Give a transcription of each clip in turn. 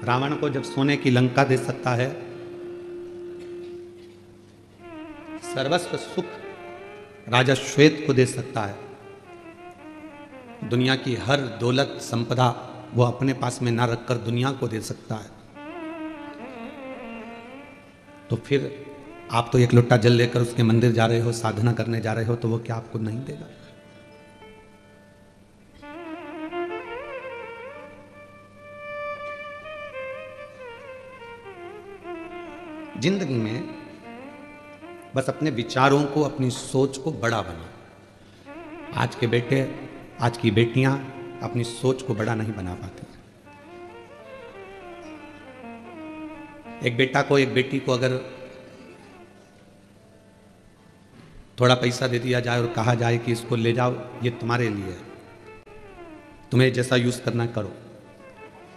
रावण को जब सोने की लंका दे सकता है, सर्वस्व सुख राजा श्वेत को दे सकता है, दुनिया की हर दौलत संपदा वो अपने पास में ना रखकर दुनिया को दे सकता है, तो फिर आप तो एक लोटा जल लेकर उसके मंदिर जा रहे हो, साधना करने जा रहे हो, तो वो क्या आपको नहीं देगा? जिंदगी में बस अपने विचारों को, अपनी सोच को बड़ा बना। आज के बेटे, आज की बेटियां अपनी सोच को बड़ा नहीं बना पाती। एक बेटा को, एक बेटी को अगर थोड़ा पैसा दे दिया जाए और कहा जाए कि इसको ले जाओ, ये तुम्हारे लिए है, तुम्हें जैसा यूज करना करो,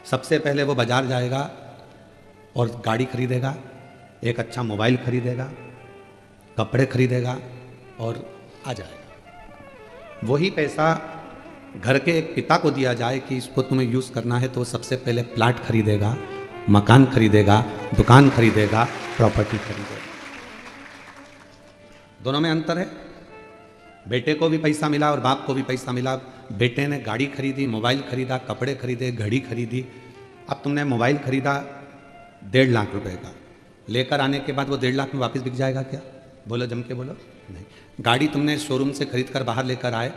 सबसे पहले वो बाजार जाएगा और गाड़ी खरीदेगा, एक अच्छा मोबाइल खरीदेगा, कपड़े खरीदेगा और आ जाएगा। वही पैसा घर के एक पिता को दिया जाए कि इसको तुम्हें यूज करना है, तो वो सबसे पहले प्लाट खरीदेगा, मकान खरीदेगा, दुकान खरीदेगा, प्रॉपर्टी खरीदेगा। दोनों में अंतर है। बेटे को भी पैसा मिला और बाप को भी पैसा मिला। बेटे ने गाड़ी खरीदी, मोबाइल खरीदा, कपड़े खरीदे, घड़ी खरीदी। अब तुमने मोबाइल खरीदा 1.5 लाख रुपए का, लेकर आने के बाद वो 1.5 लाख में वापस बिक जाएगा क्या? बोलो, जम के बोलो। नहीं। गाड़ी तुमने शोरूम से खरीद कर बाहर लेकर आए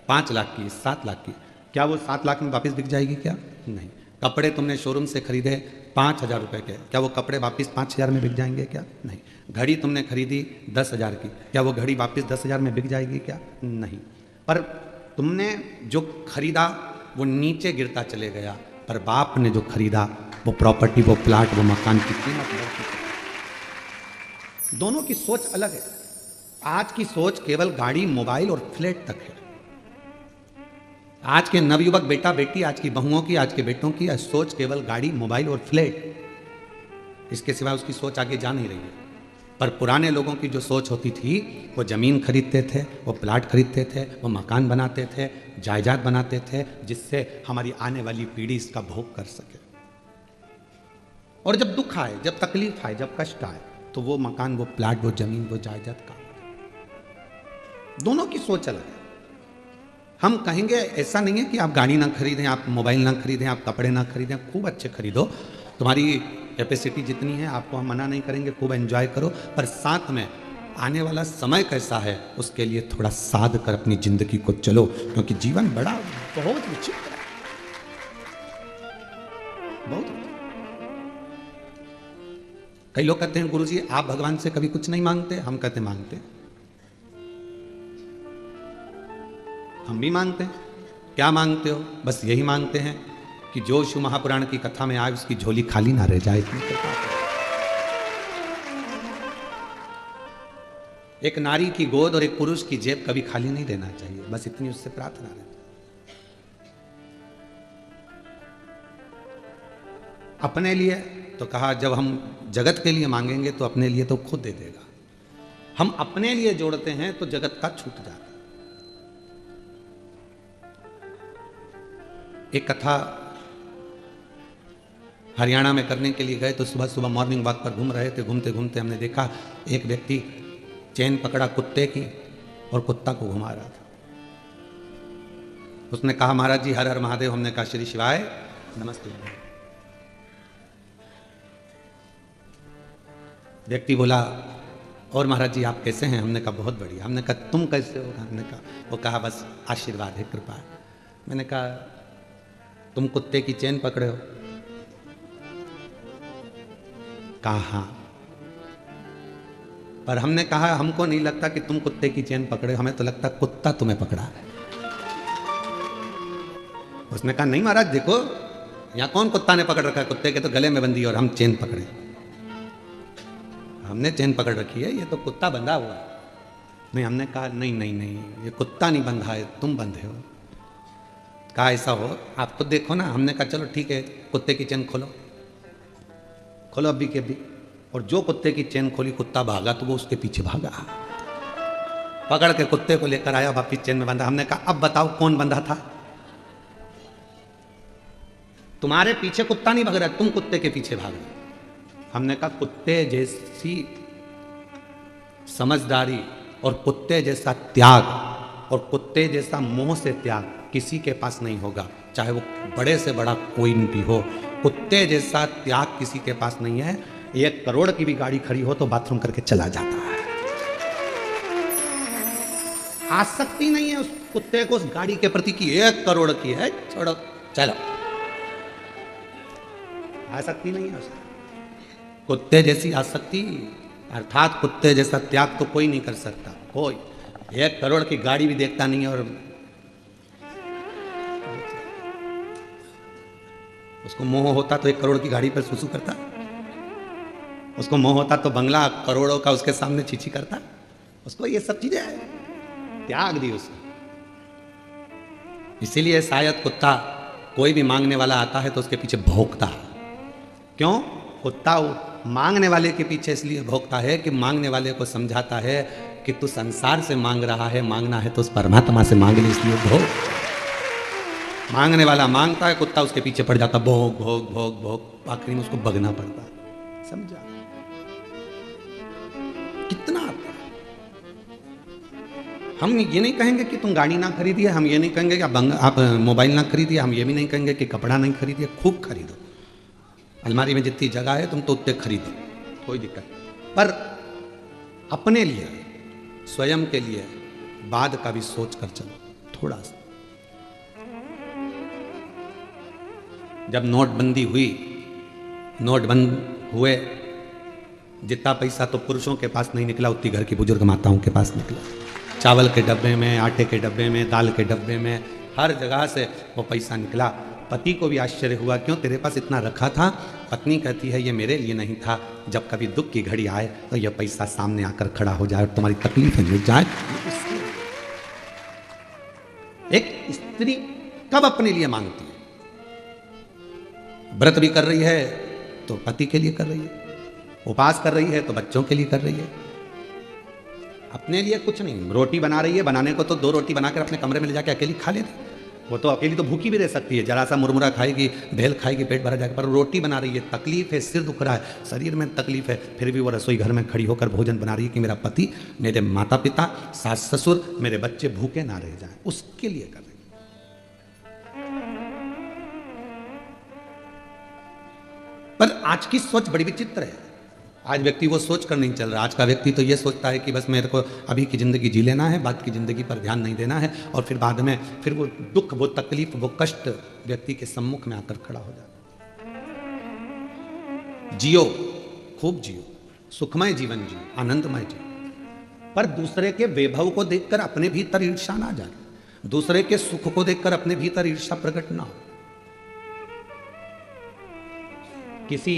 5 लाख की, 7 लाख की, क्या वो 7 लाख में वापस बिक जाएगी क्या? नहीं। कपड़े तुमने शोरूम से खरीदे 5,000 रुपए के, क्या वो कपड़े वापस 5,000 में बिक जाएंगे क्या? नहीं। घड़ी तुमने खरीदी 10,000 की, क्या वो घड़ी वापस 10,000 में बिक जाएगी क्या? नहीं। पर तुमने जो खरीदा वो नीचे गिरता चले गया, पर बाप ने जो खरीदा वो प्रॉपर्टी, वो प्लाट, वो मकान की कीमत बढ़ती चली। दोनों की सोच अलग है। आज की सोच केवल गाड़ी, मोबाइल और फ्लैट तक है। आज के नवयुवक बेटा बेटी, आज की बहुओं की, आज के बेटों की सोच केवल गाड़ी, मोबाइल और फ्लैट, इसके सिवा उसकी सोच आगे जा नहीं रही है। पर पुराने लोगों की जो सोच होती थी, वो जमीन खरीदते थे, वो प्लाट खरीदते थे, वो मकान बनाते थे, जायदाद बनाते थे, जिससे हमारी आने वाली पीढ़ी इसका भोग कर सके। और जब दुख आए, जब तकलीफ आए, जब कष्ट आए, तो वो मकान, वो प्लाट, वो जमीन, वो जायदाद का। दोनों की सोच अलग है। हम कहेंगे ऐसा नहीं है कि आप गाड़ी ना खरीदें, आप मोबाइल ना खरीदें, आप कपड़े ना खरीदें, खूब अच्छे खरीदो, तुम्हारी कैपेसिटी जितनी है, आपको हम मना नहीं करेंगे, खूब एंजॉय करो, पर साथ में आने वाला समय कैसा है उसके लिए थोड़ा साध कर अपनी जिंदगी को चलो, क्योंकि जीवन बड़ा बहुत विचित्र है, बहुत। कई लोग कहते हैं गुरुजी आप भगवान से कभी कुछ नहीं मांगते, हम कहते मांगते, हम भी मांगते हैं। क्या मांगते हो? बस यही मांगते हैं कि जो शिव महापुराण की कथा में आए उसकी झोली खाली ना रह जाए। इतनी कृपा। एक नारी की गोद और एक पुरुष की जेब कभी खाली नहीं रहना चाहिए, बस इतनी उससे प्रार्थना रहती। अपने लिए तो कहा जब हम जगत के लिए मांगेंगे तो अपने लिए तो खुद दे देगा। हम अपने लिए जोड़ते हैं तो जगत का छूट जाता है। एक कथा हरियाणा में करने के लिए गए तो सुबह सुबह मॉर्निंग वॉक पर घूम रहे थे। घूमते घूमते हमने देखा एक व्यक्ति चेन पकड़ा कुत्ते की और कुत्ता को घुमा रहा था। उसने कहा महाराज जी हर हर महादेव। हमने कहा श्री शिवाय नमस्ते। व्यक्ति बोला और महाराज जी आप कैसे हैं? हमने कहा बहुत बढ़िया। हमने कहा तुम कैसे हो? हमने कहा, वो कहा बस आशीर्वाद है, कृपा है। मैंने कहा तुम कुत्ते की चेन पकड़े हो? कहा हाँ। पर हमने कहा हमको नहीं लगता कि तुम कुत्ते की चेन पकड़े, हमें तो लगता कुत्ता तुम्हें पकड़ा है। उसने कहा नहीं महाराज देखो यहां कौन कुत्ता ने पकड़ रखा है, कुत्ते के तो गले में बंधी और हम चेन पकड़े। हमने चेन पकड़ रखी है, ये तो कुत्ता बंधा हुआ है। नहीं, हमने कहा नहीं नहीं नहीं ये कुत्ता नहीं बंधा है, तुम बंधे हो। कहा ऐसा हो आप खुद देखो ना। हमने कहा चलो ठीक है कुत्ते की चेन खोलो, खोलो अभी के अभी। और जो कुत्ते की चेन खोली कुत्ता भागा तो वो उसके पीछे भागा, पकड़ के कुत्ते को लेकर आया, वापिस चेन में बंधा। हमने कहा अब बताओ कौन बंधा था? तुम्हारे पीछे कुत्ता नहीं भाग रहा, तुम कुत्ते के पीछे भाग रहे। हमने कहा कुत्ते जैसी समझदारी और कुत्ते जैसा त्याग और कुत्ते जैसा मोह से त्याग किसी के पास नहीं होगा, चाहे वो बड़े से बड़ा कोई भी हो। कुत्ते जैसा त्याग किसी के पास नहीं है। 1 करोड़ की भी गाड़ी खड़ी हो तो बाथरूम करके चला जाता है। आसक्ति नहीं है उस कुत्ते को उस गाड़ी के प्रति की 1 करोड़ की है, छोड़ो चलो, आसक्ति नहीं है उसका। कुत्ते जैसी आसक्ति अर्थात कुत्ते जैसा त्याग तो कोई नहीं कर सकता। कोई 1 करोड़ की गाड़ी भी देखता नहीं है और उसको मोह होता तो 1 करोड़ की गाड़ी पर सुसु करता, उसको मोह होता तो बंगला करोड़ों का उसके सामने चीची करता। उसको ये सब चीजें त्याग दी उसने। इसीलिए शायद कुत्ता कोई भी मांगने वाला आता है तो उसके पीछे भौंकता है। क्यों? कुत्ता मांगने वाले के पीछे इसलिए भौंकता है कि मांगने वाले को समझाता है कि तू संसार से मांग रहा है, मांगना है तो उस परमात्मा से मांग ले, इसलिए भौंक। मांगने वाला मांगता है, कुत्ता उसके पीछे पड़ जाता, भौंक भौंक भौंक भौंक, आखिरी में उसको भगना पड़ता। समझा कितना आता है? हम ये नहीं कहेंगे कि तुम गाड़ी ना खरीदिए, हम ये नहीं कहेंगे कि आप मोबाइल ना खरीदिए, हम ये भी नहीं कहेंगे कि कपड़ा नहीं खरीदिए। खूब खरीदो, अलमारी में जितनी जगह है तुम तो उतने खरीदो, कोई दिक्कत नहीं। पर अपने लिए, स्वयं के लिए बाद का भी सोच कर चलो थोड़ा सा। जब नोटबंदी हुई, नोट बंद हुए, जितना पैसा तो पुरुषों के पास नहीं निकला उतनी घर की बुजुर्ग माताओं के पास निकला। चावल के डब्बे में, आटे के डब्बे में, दाल के डब्बे में, हर जगह से वो पैसा निकला। पति को भी आश्चर्य हुआ, क्यों तेरे पास इतना रखा था? पत्नी कहती है ये मेरे लिए नहीं था, जब कभी दुख की घड़ी आए तो यह पैसा सामने आकर खड़ा हो जाए और तुम्हारी तकलीफें मिट जाए। एक स्त्री कब अपने लिए मांगती है? व्रत भी कर रही है तो पति के लिए कर रही है, उपवास कर रही है तो बच्चों के लिए कर रही है, अपने लिए कुछ नहीं। रोटी बना रही है, बनाने को तो 2 रोटी बनाकर अपने कमरे में ले जाके अकेली खा लेती। वो तो अकेली तो भूखी भी रह सकती है, जरा सा मुरमुरा खाएगी, भेल खाएगी, पेट भरा जाएगा। पर रोटी बना रही है, तकलीफ है, सिर दुख रहा है, शरीर में तकलीफ है, फिर भी वो रसोई घर में खड़ी होकर भोजन बना रही है कि मेरा पति, मेरे माता पिता, सास ससुर, मेरे बच्चे भूखे ना रह जाएं, उसके लिए कर रही है। पर आज की सोच बड़ी विचित्र है। आज व्यक्ति वो सोच कर नहीं चल रहा। आज का व्यक्ति तो ये सोचता है कि बस मेरे को अभी की ज़िंदगी जी लेना है, बाद की ज़िंदगी पर ध्यान नहीं देना है, और फिर बाद में फिर वो दुख, वो तकलीफ, वो कष्ट व्यक्ति के सम्मुख में आकर खड़ा हो जाता। जियो, खूब जियो, सुखमय जीवन जियो, आनंदमय जियो, पर दूसरे के वैभव को देखकर अपने भीतर ईर्ष्या ना जाए, दूसरे के सुख को देखकर अपने भीतर ईर्ष्या प्रकट ना हो। किसी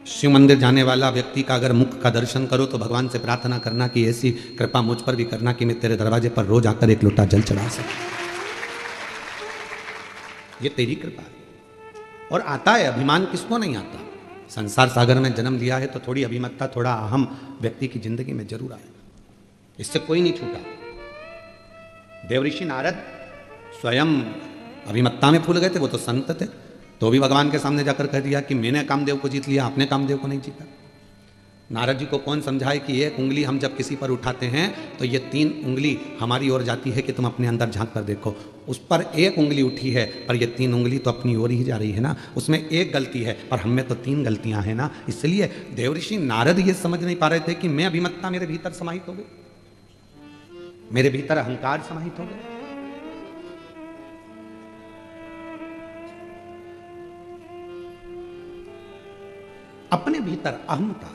शिव मंदिर जाने वाला व्यक्ति का अगर मुख का दर्शन करो तो भगवान से प्रार्थना करना कि ऐसी कृपा मुझ पर भी करना कि मैं तेरे दरवाजे पर रोज आकर 1 लोटा जल चढ़ा सकूं। ये तेरी कृपा है। और आता है, अभिमान किसको नहीं आता? संसार सागर में जन्म लिया है तो थोड़ी अभिमत्ता, थोड़ा अहम व्यक्ति की जिंदगी में जरूर आए, इससे कोई नहीं छूटा। देवऋषि नारद स्वयं अभिमत्ता में फूल गए थे, वो तो संत थे, तो भी भगवान के सामने जाकर कह दिया कि मैंने कामदेव को जीत लिया, आपने कामदेव को नहीं जीता। नारद जी को कौन समझाए कि 1 उंगली हम जब किसी पर उठाते हैं तो ये 3 उंगली हमारी ओर जाती है कि तुम अपने अंदर झांक कर देखो। उस पर 1 उंगली उठी है, पर ये 3 उंगली तो अपनी ओर ही जा रही है ना, उसमें 1 गलती है, पर हमें तो 3 गलतियां हैं ना। इसलिए देवऋषि नारद ये समझ नहीं पा रहे थे कि मैं अभिमत्ता मेरे भीतर समाहित हो गई, मेरे भीतर अहंकार समाहित हो गया। अपने भीतर अहंता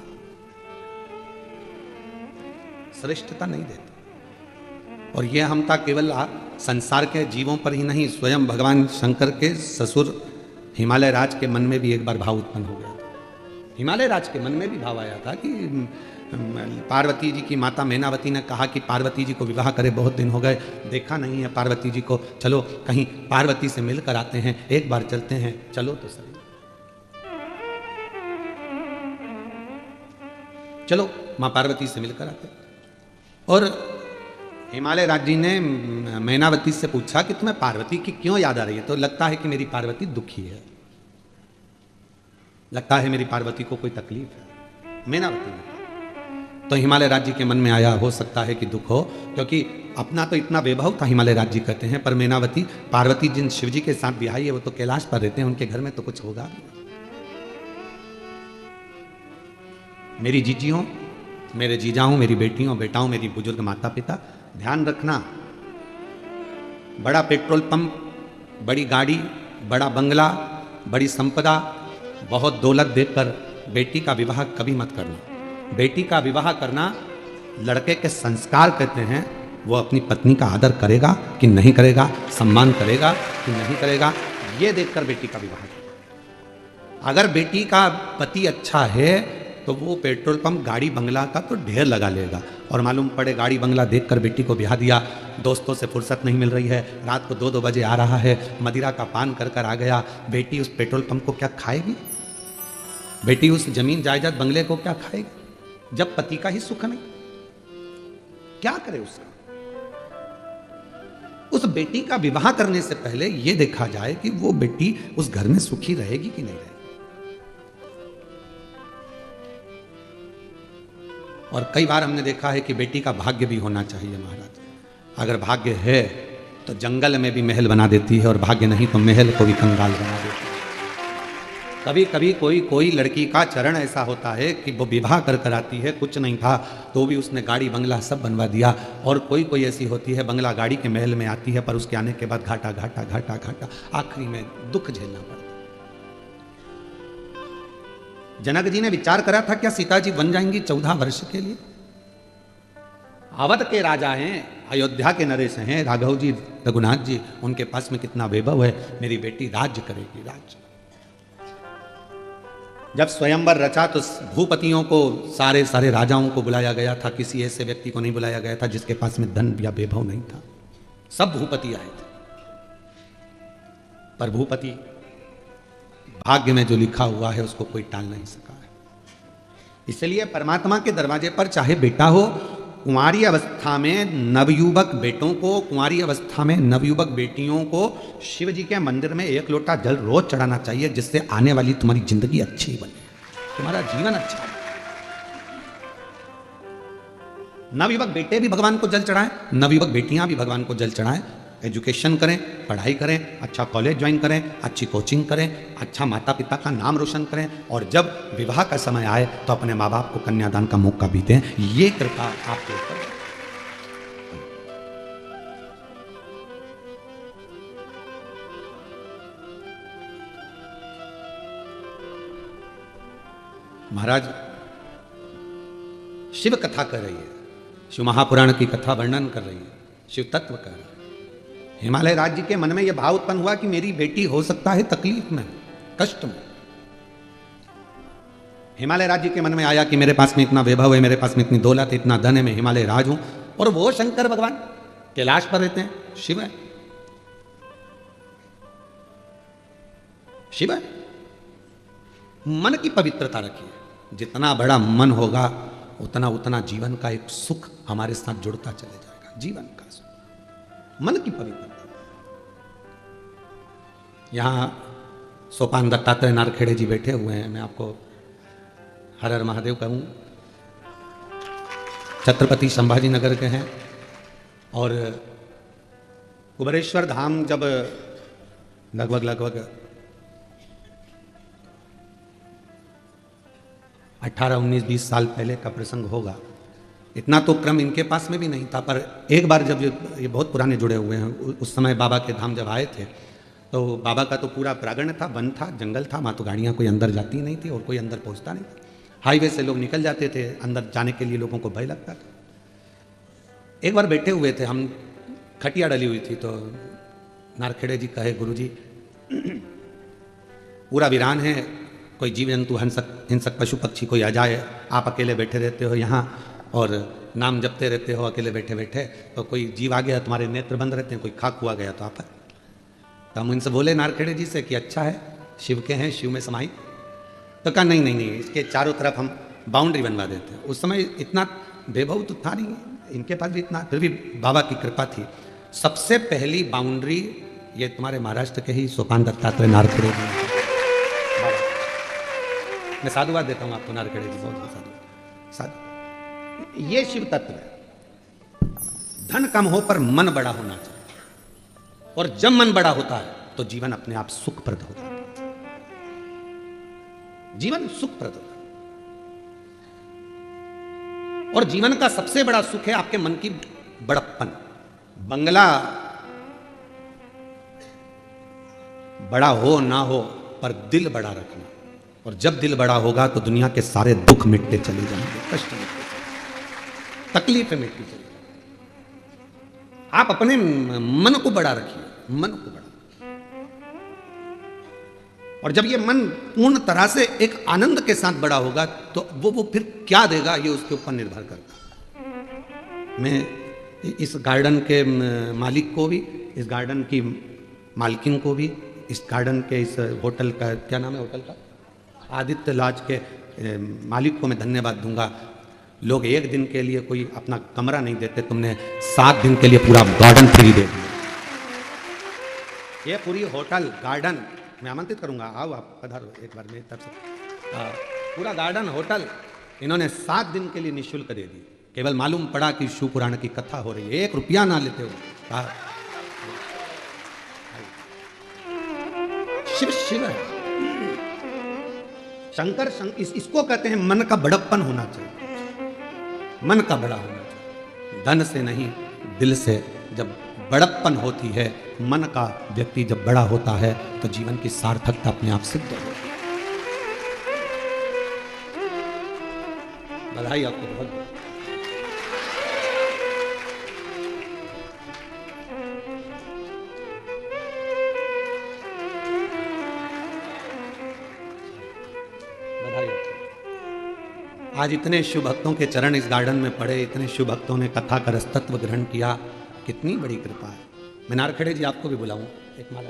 श्रेष्ठता नहीं देती। और यह अहंता केवल संसार के जीवों पर ही नहीं, स्वयं भगवान शंकर के ससुर हिमालय राज के मन में भी एक बार भाव उत्पन्न हो गया था। हिमालय राज के मन में भी भाव आया था कि पार्वती जी की माता मैनावती ने कहा कि पार्वती जी को विवाह करे, बहुत दिन हो गए, देखा नहीं है पार्वती जी को, चलो कहीं पार्वती से मिलकर आते हैं, एक बार चलते हैं, चलो तो सही। चलो माँ पार्वती से मिलकर आते। और हिमालय राज जी ने मैनावती से पूछा कि तुम्हें पार्वती की क्यों याद आ रही है? तो लगता है कि मेरी पार्वती दुखी है। लगता है मेरी पार्वती को कोई तकलीफ है। मेनावती ने तो हिमालय राज्य के मन में आया, हो सकता है कि दुख हो, क्योंकि अपना तो इतना वैभव था हिमालय राज्य कहते हैं, पर मेनावती पार्वती जिन शिवजी के साथ बिहाई है वो तो कैलाश पर रहते हैं, उनके घर में तो कुछ होगा भी। मेरी जीजियों, मेरे जीजाओं, मेरी बेटियों बेटाओं, मेरी बुजुर्ग माता पिता, ध्यान रखना, बड़ा पेट्रोल पंप, बड़ी गाड़ी, बड़ा बंगला, बड़ी संपदा, बहुत दौलत देकर बेटी का विवाह कभी मत करना। बेटी का विवाह करना लड़के के संस्कार कहते हैं, वो अपनी पत्नी का आदर करेगा कि नहीं करेगा, सम्मान करेगा कि नहीं करेगा, ये देखकर बेटी का विवाह करेगा। अगर बेटी का पति अच्छा है तो वो पेट्रोल पंप, गाड़ी, बंगला का तो ढेर लगा लेगा, और मालूम पड़े गाड़ी बंगला देखकर बेटी को ब्याह दिया, दोस्तों से फुर्सत नहीं मिल रही है, रात को 2-2 बजे आ रहा है, मदिरा का पान कर कर आ गया, बेटी उस पेट्रोल पंप को क्या खाएगी? बेटी उस जमीन जायदाद बंगले को क्या खाएगी जब पति का ही सुख नहीं? क्या करे उसका? उस बेटी का विवाह करने से पहले यह देखा जाए कि वो बेटी उस घर में सुखी रहेगी कि नहीं रहेगी। और कई बार हमने देखा है कि बेटी का भाग्य भी होना चाहिए महाराज। अगर भाग्य है तो जंगल में भी महल बना देती है, और भाग्य नहीं तो महल को भी कंगाल बना देती है। कभी कभी कोई लड़की का चरण ऐसा होता है कि वो विवाह कर कर आती है, कुछ नहीं था तो भी उसने गाड़ी बंगला सब बनवा दिया, और कोई ऐसी होती है बंगला गाड़ी के महल में आती है, पर उसके आने के बाद घाटा घाटा घाटा घाटा, आखिरी में दुख झेलना पड़ता। जनक जी ने विचार करा था क्या सीता जी बन जाएंगी 14 वर्ष के लिए? अवध के राजा हैं, अयोध्या के नरेश हैं, राघव जी, रघुनाथ जी, उनके पास में कितना वैभव है, मेरी बेटी राज्य करेगी, राज्य। जब स्वयंवर रचा तो भूपतियों को, सारे राजाओं को बुलाया गया था, किसी ऐसे व्यक्ति को नहीं बुलाया गया था जिसके पास में धन या वैभव नहीं था, सब भूपति आए थे। पर भूपति, भाग्य में जो लिखा हुआ है उसको कोई टाल नहीं सका है। इसलिए परमात्मा के दरवाजे पर चाहे बेटा हो, कुंवारी अवस्था में नवयुवक बेटों को, कुंवारी अवस्था में नवयुवक बेटियों को शिव जी के मंदिर में 1 लोटा जल रोज चढ़ाना चाहिए, जिससे आने वाली तुम्हारी जिंदगी अच्छी बने, तुम्हारा जीवन अच्छा है। नवयुवक बेटे भी भगवान को जल चढ़ाएं, नवयुवक बेटियां भी भगवान को जल चढ़ाएं। एजुकेशन करें, पढ़ाई करें, अच्छा कॉलेज ज्वाइन करें, अच्छी कोचिंग करें, अच्छा माता पिता का नाम रोशन करें, और जब विवाह का समय आए तो अपने माँ बाप को कन्यादान का मौका भी दें। ये कृपा आपके ऊपर। महाराज शिव कथा कर रही है, शिव महापुराण की कथा वर्णन कर रही है, शिव तत्व कर रही है। हिमालय राज्य के मन में यह भाव उत्पन्न हुआ कि मेरी बेटी हो सकता है तकलीफ में, कष्ट में। हिमालय राज्य के मन में आया कि मेरे पास में इतना वैभव है, मेरे पास में इतनी दौलत है, इतना धन है, मैं हिमालय राज हूं, और वो शंकर भगवान कैलाश पर रहते हैं, शिव है, शिव है। मन की पवित्रता रखिए, जितना बड़ा मन होगा उतना उतना जीवन का एक सुख हमारे साथ जुड़ता चले जाएगा, जीवन का सुख, मन की पवित्रता। यहां सोपान दत्तात्रेय नारखेड़े जी बैठे हुए हैं, मैं आपको हर हर महादेव कहूं, छत्रपति संभाजी नगर के हैं। और कुबेरेश्वर धाम जब लगभग 18, 19, 20 साल पहले का प्रसंग होगा, इतना तो क्रम इनके पास में भी नहीं था। पर एक बार जब ये बहुत पुराने जुड़े हुए हैं, उस समय बाबा के धाम जब आए थे तो बाबा का तो पूरा प्रांगण था, वन था, जंगल था, वहाँ तो गाड़ियाँ कोई अंदर जाती नहीं थी और कोई अंदर पहुँचता नहीं था। हाईवे से लोग निकल जाते थे, अंदर जाने के लिए लोगों को भय लगता था। एक बार बैठे हुए थे हम, खटिया डली हुई थी, तो नारखेड़े जी कहे, गुरुजी पूरा वीरान है, कोई जीव जंतु हिंसक पशु पक्षी कोई आ जाए, आप अकेले बैठे रहते हो यहाँ और नाम जपते रहते हो अकेले बैठे बैठे, तो कोई जीव आ गया, तुम्हारे नेत्र बंद रहते हैं, कोई खाक हुआ गया तो आप। तो हम इनसे बोले नारखेड़े जी से कि अच्छा है, शिव के हैं, शिव में समाई। तो कहा नहीं नहीं नहीं, इसके चारों तरफ हम बाउंड्री बनवा देते हैं। उस समय इतना वैभव तो था नहीं इनके पास भी इतना, फिर भी बाबा की कृपा थी। सबसे पहली बाउंड्री ये तुम्हारे महाराष्ट्र के ही सोपान दत्तात्रेय नारखेड़े जी। मैं साधुवाद देता हूं आपको नारखेड़े जी, बहुत बहुत साधुवाद। साधु, ये शिव तत्व है। धन कम हो पर मन बड़ा होना चाहिए, और जब मन बड़ा होता है तो जीवन अपने आप सुखप्रद होता है, जीवन सुखप्रद होता है। और जीवन का सबसे बड़ा सुख है आपके मन की बड़प्पन। बंगला बड़ा हो ना हो पर दिल बड़ा रखना, और जब दिल बड़ा होगा तो दुनिया के सारे दुख मिटते चले जाएंगे, कष्ट मिटते चले, तकलीफें मिटती चली। आप अपने मन को बड़ा रखिए, मन को बड़ा। और जब ये मन पूर्ण तरह से एक आनंद के साथ बड़ा होगा तो वो फिर क्या देगा ये उसके ऊपर निर्भर करता है। मैं इस गार्डन के मालिक को भी, इस गार्डन की मालकिन को भी, इस गार्डन के इस होटल का, क्या नाम है होटल का, आदित्य लॉज के मालिक को मैं धन्यवाद दूंगा। लोग एक दिन के लिए कोई अपना कमरा नहीं देते, तुमने 7 दिन के लिए पूरा गार्डन फ्री दे दिया। ये पूरी होटल गार्डन मैं आमंत्रित करूंगा, आओ आप पधारो एक बार मेरी तरफ से। पूरा गार्डन होटल इन्होंने 7 दिन के लिए निःशुल्क दे दी। केवल मालूम पड़ा कि शिव पुराण की कथा हो रही है, 1 रुपया ना लेते हो। शिव शिव है, शंकर इसको कहते हैं मन का बड़प्पन होना चाहिए, मन का बड़ा होना चाहिए, धन से नहीं दिल से। जब बड़प्पन होती है मन का, व्यक्ति जब बड़ा होता है तो जीवन की सार्थकता अपने आप सिद्ध होती है। बधाई आपको बहुत बहुत। आज इतने शिव भक्तों के चरण इस गार्डन में पड़े, इतने शिव भक्तों ने कथा का रसतत्व ग्रहण किया, कितनी बड़ी कृपा है। मैं नारखेड़े जी आपको भी बुलाऊं एक माला।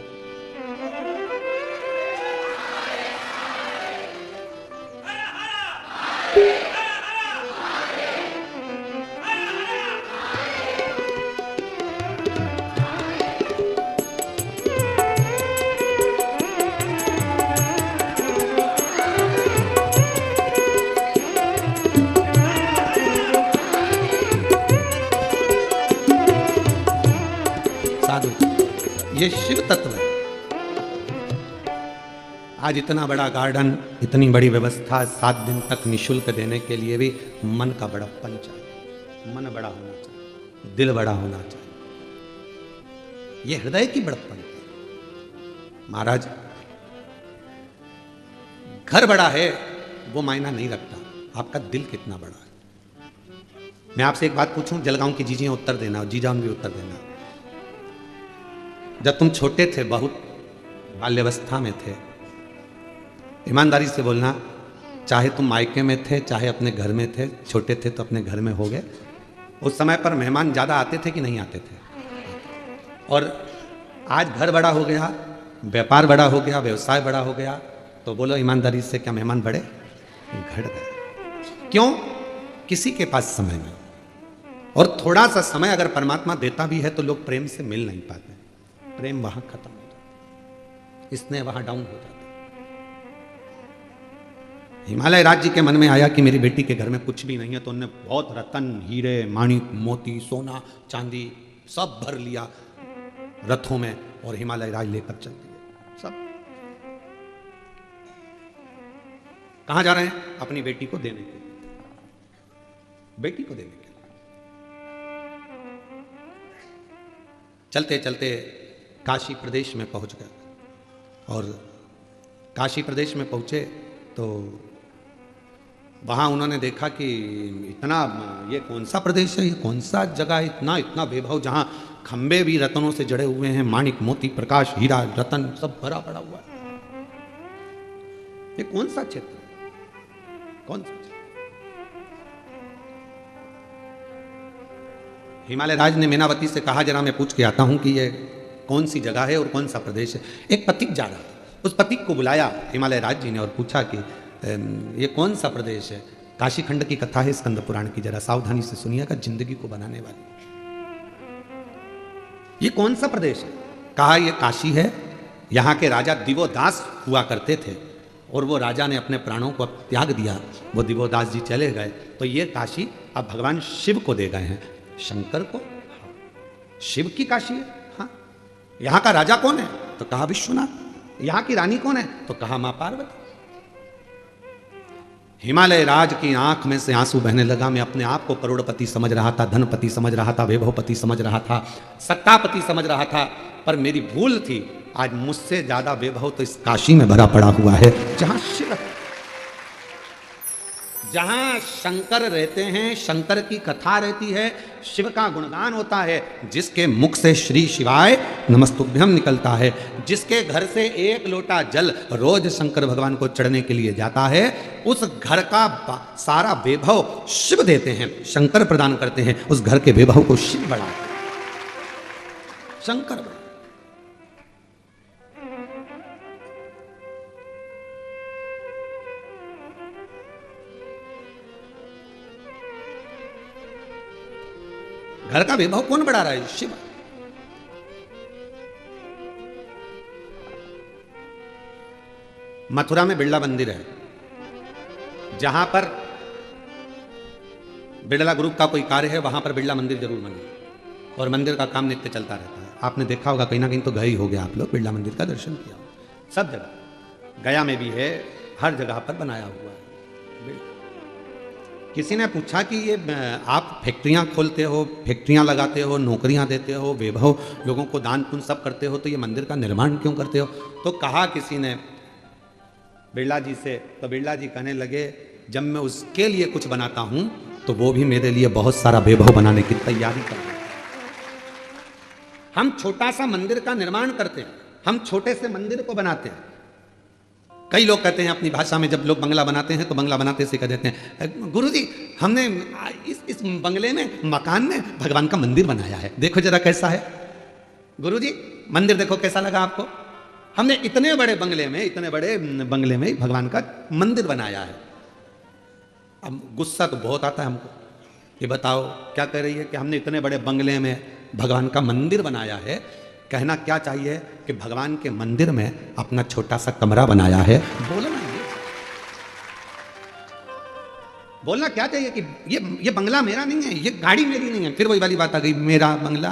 ये शिव तत्व है। आज इतना बड़ा गार्डन, इतनी बड़ी व्यवस्था, 7 दिन तक निःशुल्क देने के लिए भी मन का बड़प्पन चाहिए, मन बड़ा होना चाहिए, दिल बड़ा होना चाहिए, ये हृदय की बड़प्पन है। महाराज घर बड़ा है वो मायना नहीं रखता, आपका दिल कितना बड़ा है। मैं आपसे एक बात पूछूं, जलगांव की जीजियां उत्तर देना और जीजान भी उत्तर देना। जब तुम छोटे थे, बहुत बाल्यावस्था में थे, ईमानदारी से बोलना, चाहे तुम मायके में थे चाहे अपने घर में थे, छोटे थे तो अपने घर में हो गए, उस समय पर मेहमान ज़्यादा आते थे कि नहीं आते थे? और आज घर बड़ा हो गया, व्यापार बड़ा हो गया, व्यवसाय बड़ा हो गया, तो बोलो ईमानदारी से, क्या मेहमान बढ़े? घट गए। क्यों? किसी के पास समय नहीं। और थोड़ा सा समय अगर परमात्मा देता भी है तो लोग प्रेम से मिल नहीं पाते, प्रेम वहां खत्म हो जाता, स्नेह वहां डाउन हो जाता। हिमालय राज्य के मन में आया कि मेरी बेटी के घर में कुछ भी नहीं है, तो उन्होंने बहुत रतन, हीरे, माणिक, मोती, सोना, चांदी सब भर लिया रथों में और हिमालय राज लेकर चल दिए। सब कहां जा रहे हैं? अपनी बेटी को देने के लिए, बेटी को देने के लिए। चलते चलते काशी प्रदेश में पहुंच गए, और काशी प्रदेश में पहुंचे तो वहाँ उन्होंने देखा कि इतना, ये कौन सा प्रदेश है, ये कौन सा जगह, इतना वैभव, जहाँ खंबे भी रतनों से जड़े हुए हैं, माणिक, मोती, प्रकाश, हीरा, रतन सब भरा पड़ा हुआ है। ये कौन सा क्षेत्र है? कौन सा क्षेत्र? हिमालय राज ने मीनावती से कहा, जरा मैं पूछ के आता हूं कि ये कौन सी जगह है और कौन सा प्रदेश है। एक पथिक जा रहा था, उस पथिक को बुलाया हिमालय राज जी ने और पूछा कि ये कौन सा प्रदेश है? काशी खंड की कथा है स्कंद पुराण की, जरा सावधानी से सुनिएगा, जिंदगी को बनाने वाली। ये कौन सा प्रदेश है? कहा ये काशी है, यहाँ के राजा दिवोदास हुआ करते थे, और वो राजा ने अपने प्राणों को अब त्याग दिया, वो दिवोदास जी चले गए, तो ये काशी अब भगवान शिव को दे गए हैं। शंकर को शिव की काशी है। हाँ, यहाँ का राजा कौन है? तो कहा विश्वनाथ। यहाँ की रानी कौन है? तो कहा मां पार्वती। हिमालय राज की आंख में से आंसू बहने लगा। मैं अपने आप को करोड़पति समझ रहा था, धनपति समझ रहा था, वैभवपति समझ रहा था, सत्तापति समझ रहा था, पर मेरी भूल थी। आज मुझसे ज्यादा वैभव तो इस काशी में भरा पड़ा हुआ है, जहां शिव है, जहां शंकर रहते हैं, शंकर की कथा रहती है, शिव का गुणगान होता है, जिसके मुख से श्री शिवाय नमस्तुभ्यम निकलता है, जिसके घर से एक लोटा जल रोज शंकर भगवान को चढ़ने के लिए जाता है, उस घर का सारा वैभव शिव देते हैं, शंकर प्रदान करते हैं। उस घर के वैभव को शिव बढ़ाते हैं, शंकर बढ़ाते। घर का वैभव कौन बढ़ा रहा है? शिव। मथुरा में बिरला मंदिर है, जहां पर बिरला ग्रुप का कोई कार्य है, वहां पर बिरला मंदिर जरूर बने, और मंदिर का काम नित्य चलता रहता है। आपने देखा होगा, कहीं ना कहीं तो गए ही हो गया आप लोग, बिरला मंदिर का दर्शन किया, सब जगह, गया में भी है, हर जगह पर बनाया हुआ है। किसी ने पूछा कि ये आप फैक्ट्रियां खोलते हो, फैक्ट्रियां लगाते हो, नौकरियां देते हो, वैभव लोगों को दान पुण्य सब करते हो, तो ये मंदिर का निर्माण क्यों करते हो? तो कहा किसी ने बिरला जी से, तो बिरला जी कहने लगे, जब मैं उसके लिए कुछ बनाता हूं तो वो भी मेरे लिए बहुत सारा वैभव बनाने की तैयारी कर रहे हैं। हम छोटा सा मंदिर का निर्माण करते हैं, हम छोटे से मंदिर को बनाते हैं। कई लोग कहते हैं अपनी भाषा में, जब लोग बंगला बनाते हैं तो बंगला बनाते से कह देते हैं, गुरुजी हमने इस बंगले में, मकान में भगवान का मंदिर बनाया है, देखो जरा कैसा है। गुरुजी मंदिर देखो कैसा लगा आपको? हमने इतने बड़े बंगले में भगवान का मंदिर बनाया है। अब गुस्सा तो बहुत आता है हमको, ये बताओ क्या कह रही है कि हमने इतने बड़े बंगले में भगवान का मंदिर बनाया है। कहना क्या चाहिए कि भगवान के मंदिर में अपना छोटा सा कमरा बनाया है। बोलना क्या चाहिए कि ये बंगला मेरा नहीं है, ये गाड़ी मेरी नहीं है। फिर वही वाली बात आ गई, मेरा बंगला,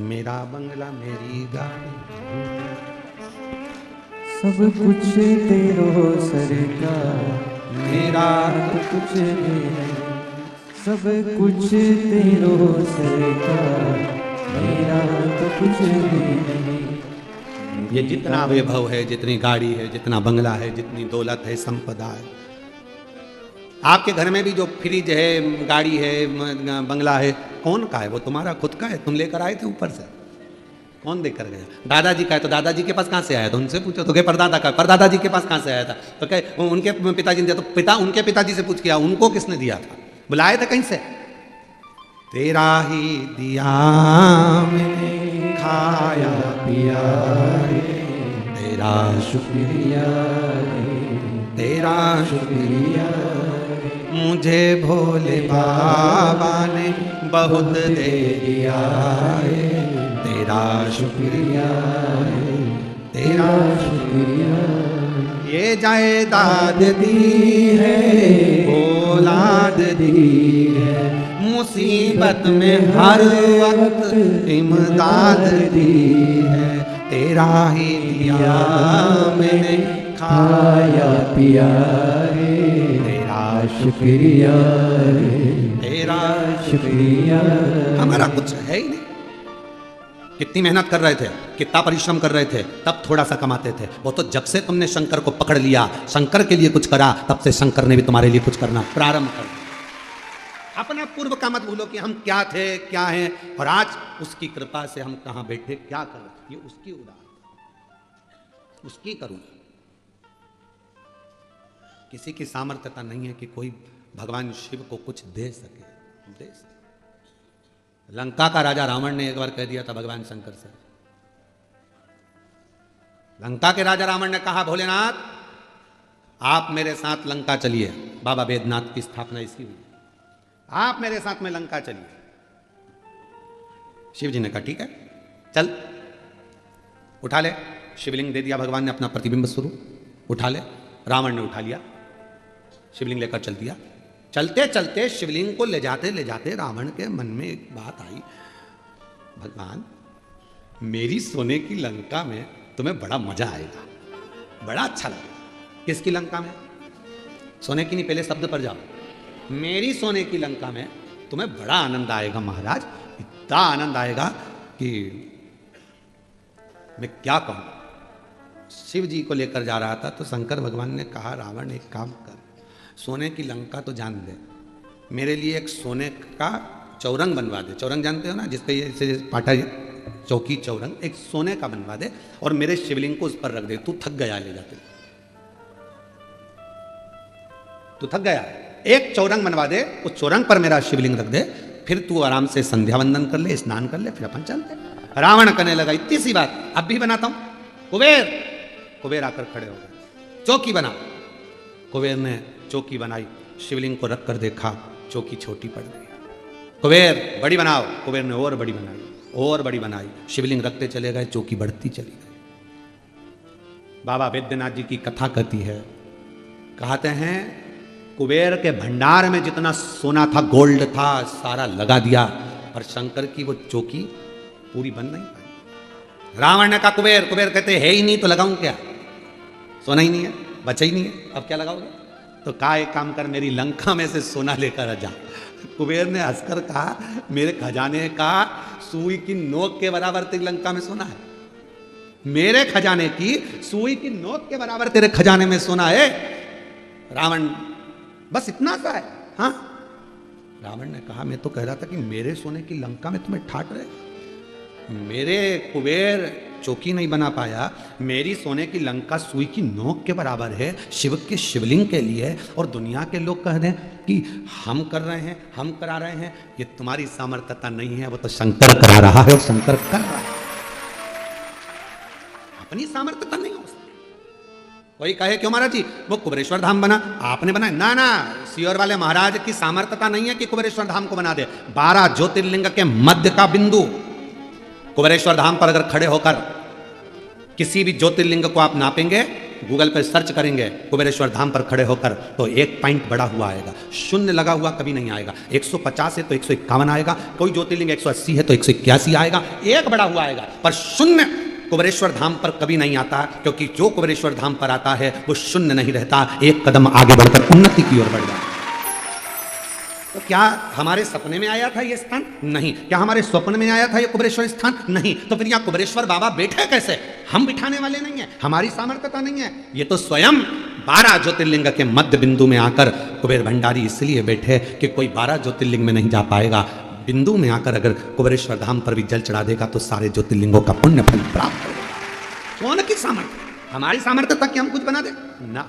मेरा बंगला मेरी गाड़ी, सब कुछ तेरो सरकार, मेरा तो कुछ नहीं, सब कुछ तेरो सरकार, मेरा तो कुछ नहीं। ये जितना वैभव है, जितनी गाड़ी है, जितना बंगला है, जितनी दौलत है, संपदा है, आपके घर में भी जो फ्रिज है, गाड़ी है, बंगला है, कौन का है? वो तुम्हारा खुद का है, तुम लेकर आए थे ऊपर से, कौन देकर गया? दादाजी का है तो दादाजी के पास कहाँ से आया था? उनसे पूछो। तो कहे परदादा का, परदादा जी के पास कहाँ से आया था? तो कहे उनके पिताजी ने दिया। तो उनके पिताजी से पूछ किया, उनको किसने दिया था? बुलाए थे कहीं से? तेरा ही दिया मैंने खाया पिया रे, तेरा शुक्रिया रे, तेरा शुक्रिया, मुझे भोले बाबा ने बहुत दे दिया रे, तेरा शुक्रिया रे, तेरा शुक्रिया। ये जायदाद दी है, औलाद दी है, मुसीबत में हर वक्त इमदाद दी है, तेरा ही दिया मैंने खाया पिया रे, तेरा शुक्रिया रे, तेरा शुक्रिया। हमारा कुछ है ही नहीं। कितनी मेहनत कर रहे थे, कितना परिश्रम कर रहे थे, तब थोड़ा सा कमाते थे। वो तो जब से तुमने शंकर को पकड़ लिया, शंकर के लिए कुछ करा, तब से शंकर ने भी तुम्हारे लिए कुछ करना प्रारंभ कर दिया। अपना पूर्व का मत भूलो कि हम क्या थे, क्या हैं, और आज उसकी कृपा से हम कहां बैठे, क्या कर रहे, ये उसकी उदाहरण, उसकी करुणा। किसी की सामर्थ्यता नहीं है कि कोई भगवान शिव को कुछ दे सके, दे सके। लंका का राजा रावण ने एक बार कह दिया था भगवान शंकर से, लंका के राजा रावण ने कहा, भोलेनाथ आप मेरे साथ लंका चलिए। बाबा बैद्यनाथ की स्थापना इसी हुई, आप मेरे साथ में लंका चलिए। शिव जी ने कहा ठीक है चल। उठा ले। शिवलिंग दे दिया भगवान ने, अपना प्रतिबिंब स्वरूप उठा ले। रावण ने उठा लिया, शिवलिंग लेकर चल दिया। चलते चलते शिवलिंग को ले जाते रावण के मन में एक बात आई, भगवान मेरी सोने की लंका में तुम्हें बड़ा मजा आएगा, बड़ा अच्छा लगेगा। किसकी लंका में? सोने की नहीं, पहले शब्द पर जाओ। मेरी सोने की लंका में तुम्हें बड़ा आनंद आएगा महाराज, इतना आनंद आएगा कि मैं क्या कहूं। शिव जी को लेकर जा रहा था तो शंकर भगवान ने कहा, रावण एक काम कर, सोने की लंका तो जान दे, मेरे लिए एक सोने का चौरंग बनवा दे। चौरंग जानते हो ना, जिसपे ये पाटा चौकी चौरंग, एक सोने का बनवा दे और मेरे शिवलिंग को उस पर रख दे। तू थक गया ले जाते, तू थक गया, एक चौरंग बनवा दे, उस चौरंग पर मेरा शिवलिंग रख दे, फिर तू आराम से संध्या वंदन कर ले, स्नान कर ले, फिर अपन चलते। रावण कहने लगा, इतनी सी बात, अब भी बनाता हूं। कुबेर आकर खड़े हो गए, चौकी बना। कुबेर ने चौकी बनाई, शिवलिंग को रख कर देखा, चौकी छोटी पड़ गई। कुबेर बड़ी बनाओ। कुबेर ने और बड़ी बनाई, और बड़ी बनाई, शिवलिंग रखते चले गए, चौकी बढ़ती चली गई। बाबा वैद्यनाथ जी की कथा कहती है, कहते हैं कुबेर के भंडार में जितना सोना था, गोल्ड था, सारा लगा दिया, पर शंकर की वो चौकी पूरी बन नहीं पाई। रावण ने कहा कुबेर कहते है ही नहीं तो लगाऊं क्या, सोना ही नहीं है, बचा ही नहीं है, अब क्या लगाओगे? तो कहा एक काम कर, मेरी लंका में से सोना लेकर आ जा। कुबेर ने हंसकर कहा, मेरे खजाने का सुई की नोक के बराबर तेरी लंका में सोना है, मेरे खजाने की सुई की नोक के बराबर तेरे खजाने में सोना है। रावण बस इतना सा है। हाँ, रावण ने कहा, मैं तो कह रहा था कि मेरे सोने की लंका में तुम्हें ठाट रहे, मेरे कुबेर चौकी नहीं बना पाया, मेरी सोने की लंका सुई की नोक के बराबर है शिव के शिवलिंग के लिए, और दुनिया के लोग कह दें कि हम कर रहे हैं, हम करा रहे हैं, ये तुम्हारी सामर्थ्यता नहीं है, वो तो शंकर करा रहा है और शंकर कर रहा है, अपनी सामर्थ्यता नहीं हो सकती। वही कहे क्यों महाराज जी वो कुबेरेश्वर धाम बना, आपने बनाया ना, ना, सियोर वाले महाराज की सामर्थ्यता नहीं है कि कुबेरेश्वर धाम को बना दे। 12 ज्योतिर्लिंग के मध्य का बिंदु कुबेरेश्वर धाम पर अगर खड़े होकर किसी भी ज्योतिर्लिंग को आप नापेंगे, गूगल पर सर्च करेंगे कुबेरेश्वर धाम पर खड़े होकर, तो 1 पॉइंट बड़ा हुआ आएगा, शून्य लगा हुआ कभी नहीं आएगा। 150 है तो 151 आएगा, कोई ज्योतिर्लिंग 180 है तो 181 आएगा, एक बड़ा हुआ आएगा, पर शून्य कुबेरेश्वर धाम पर कभी नहीं आता, क्योंकि जो कुबेरेश्वर धाम पर आता है वो शून्य नहीं रहता, एक कदम आगे बढ़कर उन्नति की ओर बढ़ जाता। तो क्या हमारे सपने में आया था ये स्थान? नहीं। क्या हमारे स्वप्न में आया था ये कुबेरेश्वर स्थान? नहीं। तो फिर यहाँ कुबेरेश्वर बाबा बैठे कैसे? हम बिठाने वाले नहीं है, हमारी सामर्थ्यता नहीं है, ये तो स्वयं 12 ज्योतिर्लिंग के मध्य बिंदु में आकर कुबेर भंडारी इसलिए बैठे कि कोई 12 ज्योतिर्लिंग में नहीं जा पाएगा, बिंदु में आकर अगर कुबेरेश्वर धाम पर भी जल चढ़ा देगा तो सारे ज्योतिर्लिंगों का पुण्य फल प्राप्त होगा। कौन की सामर्थ्य? हमारी सामर्थ्यता कि हम कुछ बना दे ना,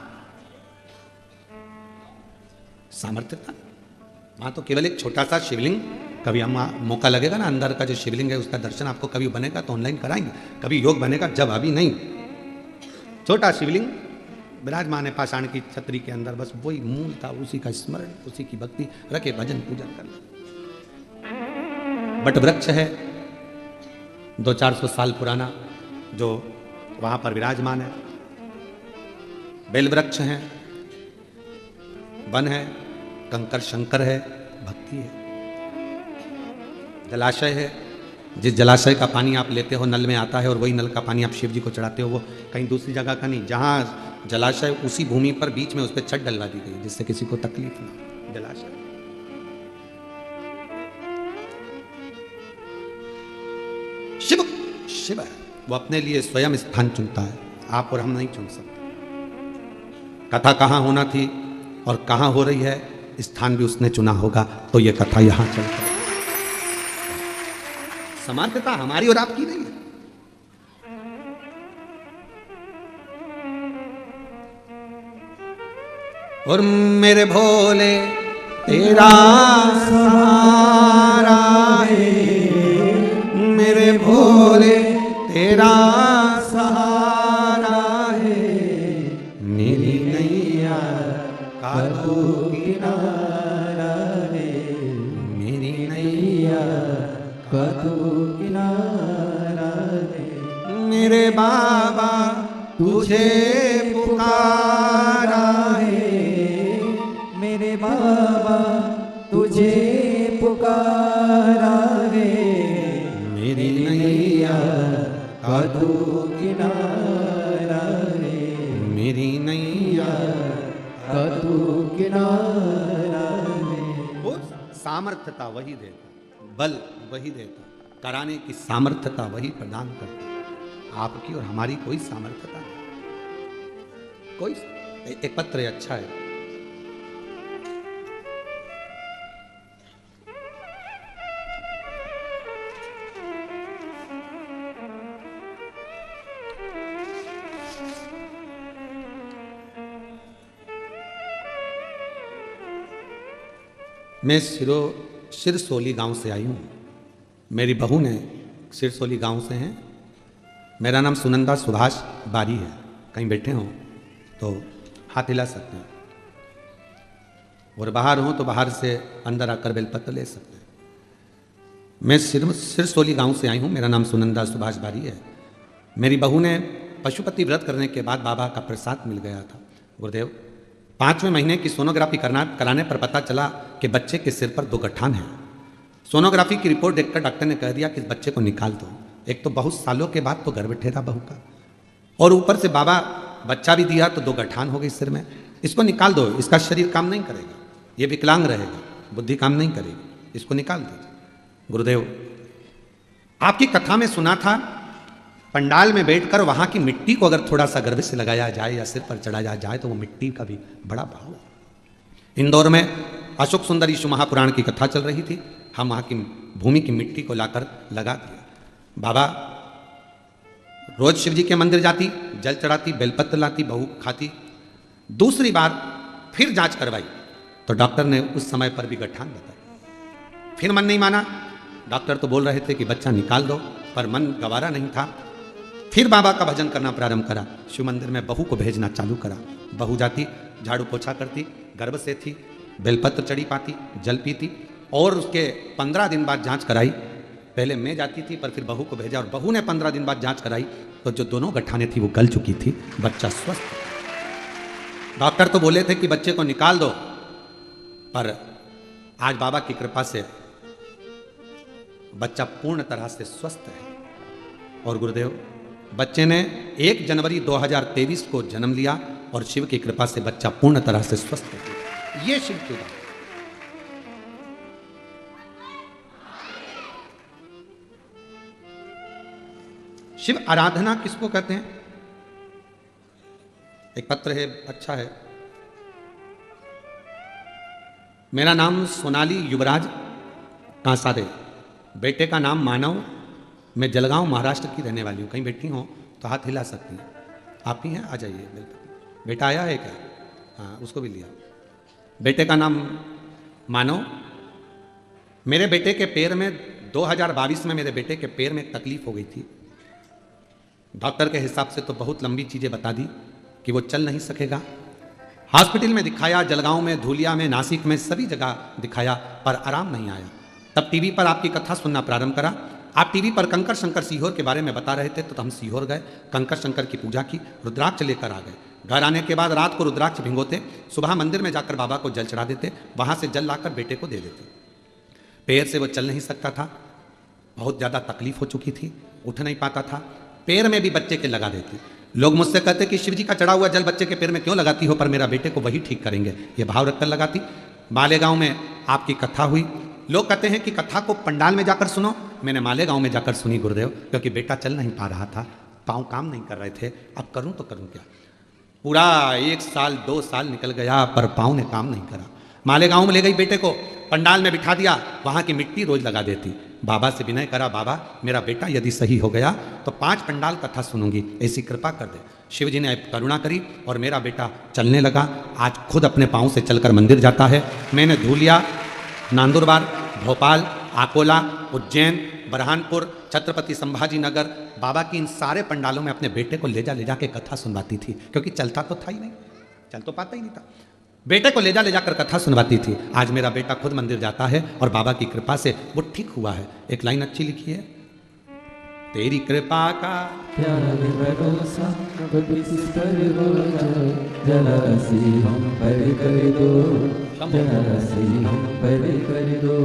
सामर्थ्यता वहां तो केवल एक छोटा सा शिवलिंग, कभी हम मौका लगेगा ना, अंदर का जो शिवलिंग है उसका दर्शन आपको कभी बनेगा तो ऑनलाइन कराएंगे, कभी योग बनेगा, जब अभी नहीं। छोटा शिवलिंग विराजमान है पाषाण की छतरी के अंदर, बस वही मूल था, उसी का स्मरण, उसी की भक्ति रखे, भजन पूजन करना। बट वृक्ष है 200-400 साल पुराना जो वहां पर विराजमान है, बेल वृक्ष है, वन है, कंकर शंकर है, भक्ति है, जलाशय है, जिस जलाशय का पानी आप लेते हो नल में आता है और वही नल का पानी आप शिव जी को चढ़ाते हो, वो कहीं दूसरी जगह का नहीं, जहाँ जलाशय उसी भूमि पर बीच में उस पर छत डलवा दी गई जिससे किसी को तकलीफ ना। जलाशय शिव शिव है, वो अपने लिए स्वयं स्थान चुनता है, आप और हम नहीं चुन सकते। कथा कहाँ होना थी और कहाँ हो रही है, स्थान भी उसने चुना होगा, तो ये कथा यहां चलती है। सामर्थ्यता हमारी और आपकी नहीं है। और मेरे भोले तेरा सहारा है, मेरे भोले तेरा सहारा है, मेरी नैया का तू किनारा है, मेरी नैया का तू किनारा है, मेरे बाबा तुझे पुकारा है, मेरे बाबा तुझे पुकारा है, मेरी नैया का तू किनारा है, मेरी नैया का तू किनारा है। वो सामर्थ्यता वही देता, बल वही देता, कराने की सामर्थ्यता वही प्रदान करता। आपकी और हमारी कोई सामर्थ्यता नहीं, कोई। एक पत्र अच्छा है, मैं सिरसोली गांव से आई हूँ। मेरी बहू ने सिरसोली गांव से हैं। मेरा नाम सुनंदा सुभाष बारी है। कहीं बैठे हों तो हाथ हिला सकते हैं, और बाहर हों तो बाहर से अंदर आकर बेलपत्र ले सकते हैं। मैं सिरसोली गांव से आई हूँ। मेरा नाम सुनंदा सुभाष बारी है। मेरी बहू ने पशुपति व्रत करने के बाद बाबा का प्रसाद मिल गया था। गुरुदेव, 5वें महीने की सोनोग्राफी कराने पर पता चला कि बच्चे के सिर पर 2 गठान हैं। सोनोग्राफी की रिपोर्ट देखकर डॉक्टर ने कह दिया कि इस बच्चे को निकाल दो। एक तो बहुत सालों के बाद तो गर्भ ठहरा बहू का, और ऊपर से बाबा बच्चा भी दिया तो 2 गठान हो गई सिर में। इसको निकाल दो, इसका शरीर काम नहीं करेगा, ये विकलांग रहेगा, बुद्धि काम नहीं करेगी, इसको निकाल दीजिए। गुरुदेव, आपकी कथा में सुना था पंडाल में बैठकर वहां की मिट्टी को अगर थोड़ा सा गर्भ से लगाया जाए या सिर पर चढ़ाया जाए तो वो मिट्टी का भी बड़ा भाव है। इंदौर में अशोक सुंदर ईशु महापुराण की कथा चल रही थी। हम वहां की भूमि की मिट्टी को लाकर लगा दिया। बाबा रोज शिव जी के मंदिर जाती, जल चढ़ाती, बेलपत्र लाती, बहू खाती। दूसरी बार फिर जांच करवाई तो डॉक्टर ने उस समय पर भी गठान बताया। फिर मन नहीं माना। डॉक्टर तो बोल रहे थे कि बच्चा निकाल दो, पर मन गवारा नहीं था। फिर बाबा का भजन करना प्रारंभ करा। शिव मंदिर में बहू को भेजना चालू करा। बहू जाती, झाड़ू पोछा करती, गर्भ से थी, बेलपत्र चढ़ी पाती, जल पीती, और उसके 15 दिन बाद जांच कराई। पहले मैं जाती थी, पर फिर बहू को भेजा, और बहू ने 15 दिन बाद जांच कराई तो जो दोनों गठाने थी वो गल चुकी थी। बच्चा स्वस्थ। डॉक्टर तो बोले थे कि बच्चे को निकाल दो, पर आज बाबा की कृपा से बच्चा पूर्ण तरह से स्वस्थ है। और गुरुदेव, बच्चे ने 1 जनवरी 2023 को जन्म लिया और शिव की कृपा से बच्चा पूर्ण तरह से स्वस्थ है। ये शिव की बात। शिव आराधना किसको कहते हैं? एक पत्र है, अच्छा है। मेरा नाम सोनाली युवराज कांसारे, बेटे का नाम मानव। मैं जलगांव महाराष्ट्र की रहने वाली हूँ। कहीं बैठी हो तो हाथ हिला सकती हैं। आप ही हैं, आ जाइए। बेटा आया है क्या? हाँ, उसको भी लिया। बेटे का नाम मानव। मेरे बेटे के पैर में 2022 में मेरे बेटे के पैर में तकलीफ हो गई थी। डॉक्टर के हिसाब से तो बहुत लंबी चीज़ें बता दी कि वो चल नहीं सकेगा। हॉस्पिटल में दिखाया, जलगांव में, धूलिया में, नासिक में, सभी जगह दिखाया, पर आराम नहीं आया। तब टीवी पर आपकी कथा सुनना प्रारंभ करा। आप टीवी पर कंकर शंकर सीहोर के बारे में बता रहे थे, तो हम सीहोर गए, कंकर शंकर की पूजा की, रुद्राक्ष लेकर आ गए। घर आने के बाद रात को रुद्राक्ष भिंगोते, सुबह मंदिर में जाकर बाबा को जल चढ़ा देते, वहाँ से जल लाकर बेटे को दे देते। पैर से वो चल नहीं सकता था, बहुत ज़्यादा तकलीफ हो चुकी थी, उठ नहीं पाता था। पैर में भी बच्चे के लगा देती। लोग मुझसे कहते कि शिव जी का चढ़ा हुआ जल बच्चे के पैर में क्यों लगाती हो, पर मेरा बेटे को वही ठीक करेंगे, ये भाव रखकर लगाती। मालेगांव में आपकी कथा हुई। लोग कहते हैं कि कथा को पंडाल में जाकर सुनो। मैंने मालेगांव में जाकर सुनी गुरुदेव, क्योंकि बेटा चल नहीं पा रहा था, पाँव काम नहीं कर रहे थे। अब करूं तो करूं क्या? पूरा 1 साल 2 साल निकल गया, पर पाँव ने काम नहीं करा। मालेगांव में ले गई बेटे को, पंडाल में बिठा दिया, वहाँ की मिट्टी रोज लगा देती। बाबा से विनय करा, बाबा मेरा बेटा यदि सही हो गया तो 5 पंडाल कथा सुनूंगी, ऐसी कृपा कर दे। शिव जी ने करुणा करी और मेरा बेटा चलने लगा। आज खुद अपने पाँव से चलकर मंदिर जाता है। मैंने धूलिया, नांदुरबार, भोपाल, आकोला, उज्जैन, बरहानपुर, छत्रपति संभाजी नगर, बाबा की इन सारे पंडालों में अपने बेटे को ले जा के कथा सुनवाती थी, क्योंकि चलता तो था ही नहीं, चल तो पाता ही नहीं था। बेटे को ले जाकर कथा सुनवाती थी। आज मेरा बेटा खुद मंदिर जाता है और बाबा की कृपा से वो ठीक हुआ है। एक लाइन अच्छी लिखी है, तेरी कृपा का क्या है भरोसा कब किसी पर हो जाए, जरा सी हम पर कर दो, जरा सी हम पर कर दो।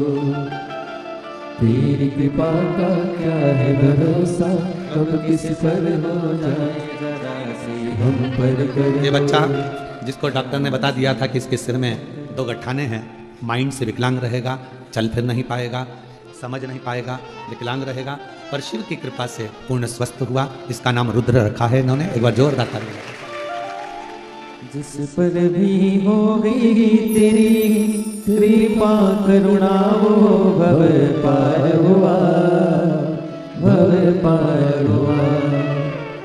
तेरी कृपा का क्या है भरोसा कब किसी पर हो जाए, जरा सी हम पर कर दो। ये बच्चा जिसको डॉक्टर ने बता दिया था कि इसके सिर में 2 गठाने हैं, माइंड से विकलांग रहेगा, चल फिर नहीं पाएगा, समझ नहीं पाएगा, विकलांग रहेगा, पर शिव की कृपा से पूर्ण स्वस्थ हुआ। इसका नाम रुद्र रखा है इन्होंने। एक बार जोरदार ताली। जिस पर भी हो गई तेरी कृपा करुणा, वो भव पार हुआ, भव पार हुआ।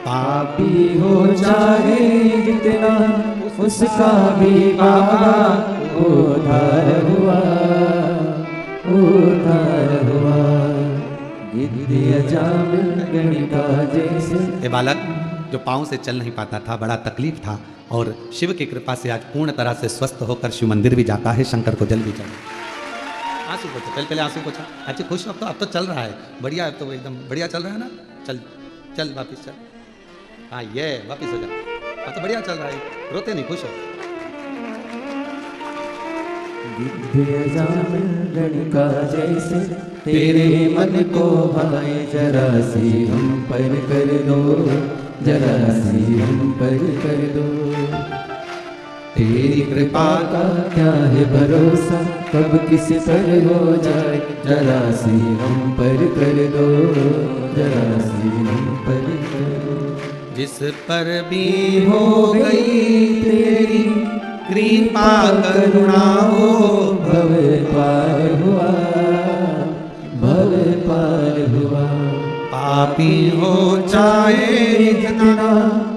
पापी हो चाहे जितना उसका भी बाबा उद्धार हुआ, उद्धार हुआ। गिद्ध अजामिल गणिका जैसे। ये बालक जो पाँव से चल नहीं पाता था, बड़ा तकलीफ था, और शिव की कृपा से आज पूर्ण तरह से स्वस्थ होकर शिव मंदिर भी जाता है, शंकर को जल भी चढ़ा। आंसू पोछो, पहले आंसू पोछो। अच्छे खुश हो, अब तो चल रहा है, बढ़िया, अब तो एकदम बढ़िया चल रहा है ना। चल चल वापिस चल, हाँ ये वापिस हो जा, अब तो बढ़िया चल रहा है, रोते नहीं, खुश हो। गणिका जैसे तेरे मन को भाए, जरा सी हम पर कर दो, जरा सी हम पर कर दो। तेरी कृपा का क्या है भरोसा कब किसी पर हो जाए, जरा सी हम पर कर दो, जरा सी हम पर कर दो। जिस पर भी हो गई तेरी कृपा करुणा, हो भव पार हुआ, भव पार हुआ। पापी हो चाहे जितना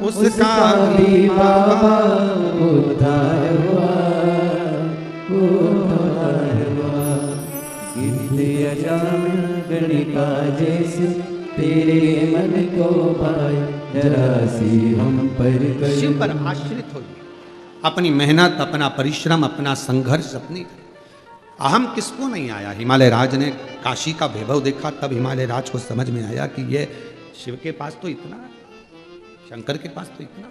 उसका भी बाबा उद्धार हुआ, उद्धार हुआ। गिद्ध अजामिल गणिका जैसे तेरे मन को पाए, जरा सी हम पर कर। शिव पर आश्रित होइए, अपनी मेहनत, अपना परिश्रम, अपना संघर्ष, अपनी अहम किसको नहीं आया। हिमालय राज ने काशी का वैभव देखा, तब हिमालय राज को समझ में आया कि ये शिव के पास तो इतना, शंकर के पास तो इतना।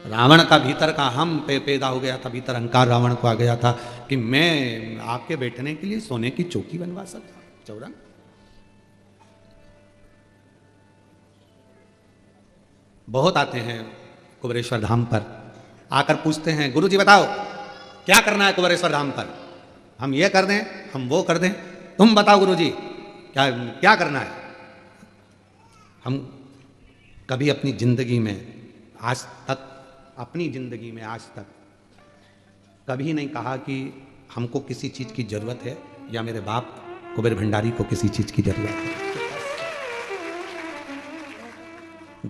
रावण का भीतर का हम पैदा हो गया था, भीतर अहंकार रावण को आ गया था कि मैं आपके बैठने के लिए सोने की चौकी बनवा सकता, चौरंग। बहुत आते हैं कुबेरेश्वर धाम पर, आकर पूछते हैं गुरु जी बताओ क्या करना है कुबेरेश्वर धाम पर, हम ये कर दें, हम वो कर दें, तुम बताओ गुरु जी क्या क्या करना है। हम कभी अपनी जिंदगी में आज तक, अपनी जिंदगी में आज तक कभी नहीं कहा कि हमको किसी चीज की जरूरत है, या मेरे बाप कुबेर भंडारी को किसी चीज की जरूरत है।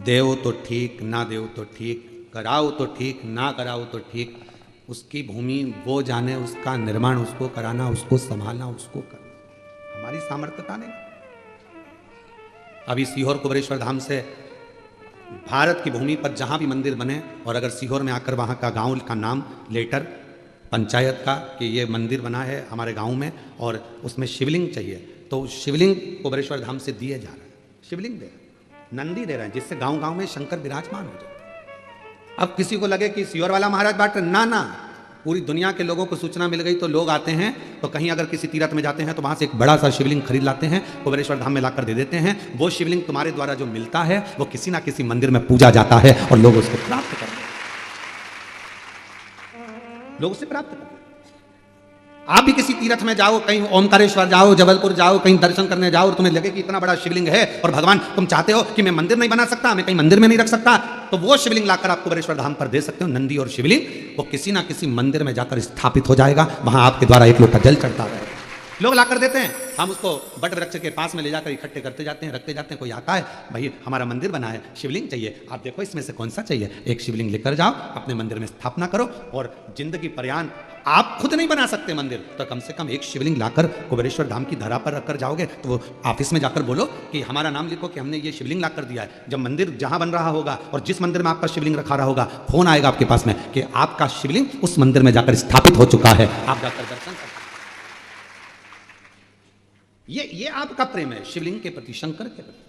देव तो ठीक, ना देव तो ठीक, कराओ तो ठीक, ना कराओ तो ठीक, उसकी भूमि वो जाने, उसका निर्माण उसको कराना, उसको संभालना उसको करना, हमारी सामर्थ्यता नहीं। अभी सीहोर कुबेरेश्वर धाम से भारत की भूमि पर जहां भी मंदिर बने, और अगर सीहोर में आकर वहां का गांव का नाम लेटर पंचायत का कि ये मंदिर बना है हमारे गांव में और उसमें शिवलिंग चाहिए, तो शिवलिंग कुबेरेश्वर धाम से दिए जा रहे हैं, शिवलिंग दे रहे हैं, नंदी दे रहे हैं, जिससे गांव गांव में शंकर विराजमान हो जाए। अब किसी को लगे कि सीहोर वाला महाराज बांट, ना, पूरी दुनिया के लोगों को सूचना मिल गई तो लोग आते हैं, तो कहीं अगर किसी तीर्थ में जाते हैं तो वहां से एक बड़ा सा शिवलिंग खरीद लाते हैं, कुबेरेश्वर धाम में लाकर दे देते हैं। वो शिवलिंग तुम्हारे द्वारा जो मिलता है वो किसी ना किसी मंदिर में पूजा जाता है और लोग उसको प्राप्त करते हैं, लोग उसे प्राप्त करते हैं। आप भी किसी तीर्थ में जाओ, कहीं ओमकारेश्वर जाओ, जबलपुर जाओ, कहीं दर्शन करने जाओ, और तुम्हें लगे कि इतना बड़ा शिवलिंग है और भगवान तुम चाहते हो कि मैं मंदिर नहीं बना सकता, मैं कहीं मंदिर में नहीं रख सकता, तो वो शिवलिंग लाकर आप कुबेरेश्वर धाम पर दे सकते हो। नंदी और शिवलिंग वो किसी ना किसी मंदिर में जाकर स्थापित हो जाएगा, वहां आपके द्वारा एक लोटा जल चढ़ता रहेगा, लोग लाकर देते हैं, हम उसको बट वृक्ष के पास में ले जाकर इकट्ठे करते जाते हैं, रखते जाते हैं। कोई आता है, भाई हमारा मंदिर बना है, शिवलिंग चाहिए, आप देखो इसमें से कौन सा चाहिए, एक शिवलिंग लेकर जाओ, अपने मंदिर में स्थापना करो, और जिंदगी पर्यान आप खुद नहीं बना सकते मंदिर, तो कम से कम एक शिवलिंग लाकर कुबेरेश्वर धाम की धरा पर रखकर जाओगे, तो वो ऑफिस में जाकर बोलो कि हमारा नाम लिखो कि हमने ये शिवलिंग लाकर दिया है। जब मंदिर जहां बन रहा होगा और जिस मंदिर में आपका शिवलिंग रखा रहा होगा, फोन आएगा आपके पास में कि आपका शिवलिंग उस मंदिर में जाकर स्थापित हो चुका है, आप जाकर दर्शन कर। ये आपका प्रेम है शिवलिंग के प्रति, शंकर के प्रति।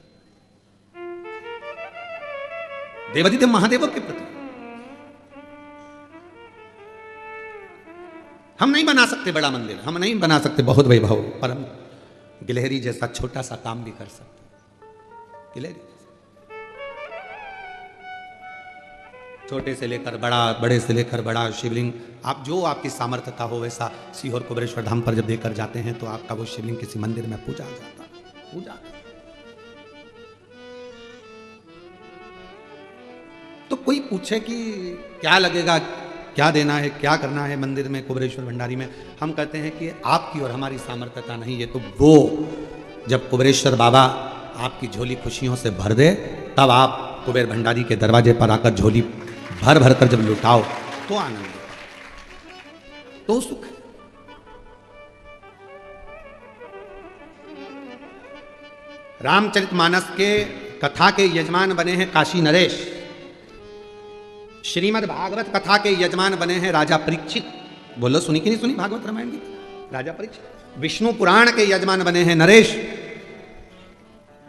देवादिदेव महादेव के प्रति। हम नहीं बना सकते बड़ा मंदिर, हम नहीं बना सकते बहुत वैभव, पर हम गिलहरी जैसा छोटा सा काम भी कर सकते। गिलहरी छोटे से लेकर बड़ा, बड़े से लेकर बड़ा शिवलिंग, आप जो आपकी सामर्थ्यता हो वैसा सीहोर कुबेरेश्वर धाम पर जब देकर जाते हैं तो आपका वो शिवलिंग किसी मंदिर में पूजा जाता है, पूजा। तो कोई पूछे कि क्या लगेगा, क्या देना है, क्या करना है मंदिर में, कुबेरेश्वर भंडारी में, हम कहते हैं कि आपकी और हमारी सामर्थ्यता नहीं, ये तो वो जब कुबेरेश्वर बाबा आपकी झोली खुशियों से भर दे तब आप कुबेर भंडारी के दरवाजे पर आकर झोली भर भर कर जब लुटाओ तो आनंद है, तो सुख है। रामचरितमानस के कथा के यजमान बने हैं काशी नरेश, श्रीमद् भागवत कथा के यजमान बने हैं राजा परीक्षित। बोलो सुनी कि नहीं सुनी भागवत रामायण की? राजा परीक्षित। विष्णु पुराण के यजमान बने हैं नरेश।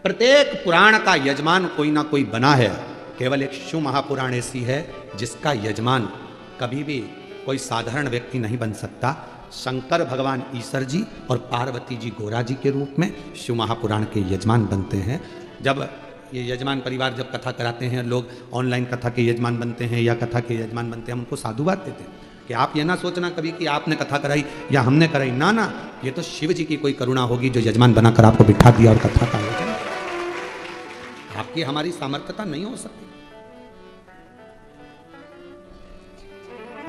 प्रत्येक पुराण का यजमान कोई ना कोई बना है, केवल एक शिव महापुराण ऐसी है जिसका यजमान कभी भी कोई साधारण व्यक्ति नहीं बन सकता। शंकर भगवान ईश्वर जी और पार्वती जी गोरा जी के रूप में शिव महापुराण के यजमान बनते हैं। जब ये यजमान परिवार जब कथा कराते हैं, लोग ऑनलाइन कथा के यजमान बनते हैं या कथा के यजमान बनते हैं, हम उनको साधुवाद देते हैं कि आप ये ना सोचना कभी कि आपने कथा कराई या हमने कराई, ना ना, ये तो शिव जी की कोई करुणा होगी जो यजमान बनाकर आपको बिठा दिया और कथा का आयोजन। आपकी हमारी सामर्थ्यता नहीं हो सकती।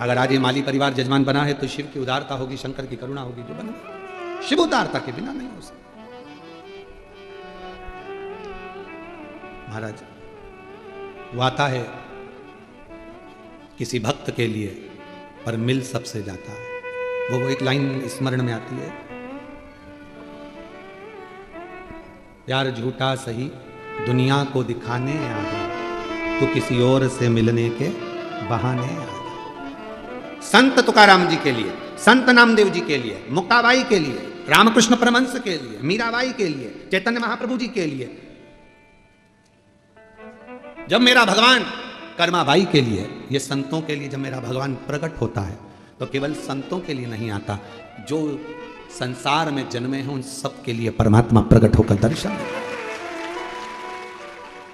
अगर आज ये माली परिवार यजमान बना है तो शिव की उदारता होगी, शंकर की करुणा होगी जो बना। शिव उदारता के बिना नहीं हो सकता। महाराज वो आता है किसी भक्त के लिए पर मिल सबसे जाता है। वो एक लाइन स्मरण में आती है, प्यार झूठा सही दुनिया को दिखाने आ गया, तो किसी और से मिलने के बहाने आ गया। संत तुकाराम जी के लिए, संत नामदेव जी के लिए, मुक्ताबाई के लिए, रामकृष्ण परमहंस के लिए, मीराबाई के लिए, चैतन्य महाप्रभु जी के लिए, जब मेरा भगवान कर्माबाई के लिए, ये संतों के लिए जब मेरा भगवान प्रकट होता है तो केवल संतों के लिए नहीं आता, जो संसार में जन्मे हैं उन सब के लिए परमात्मा प्रकट होकर दर्शन देता है।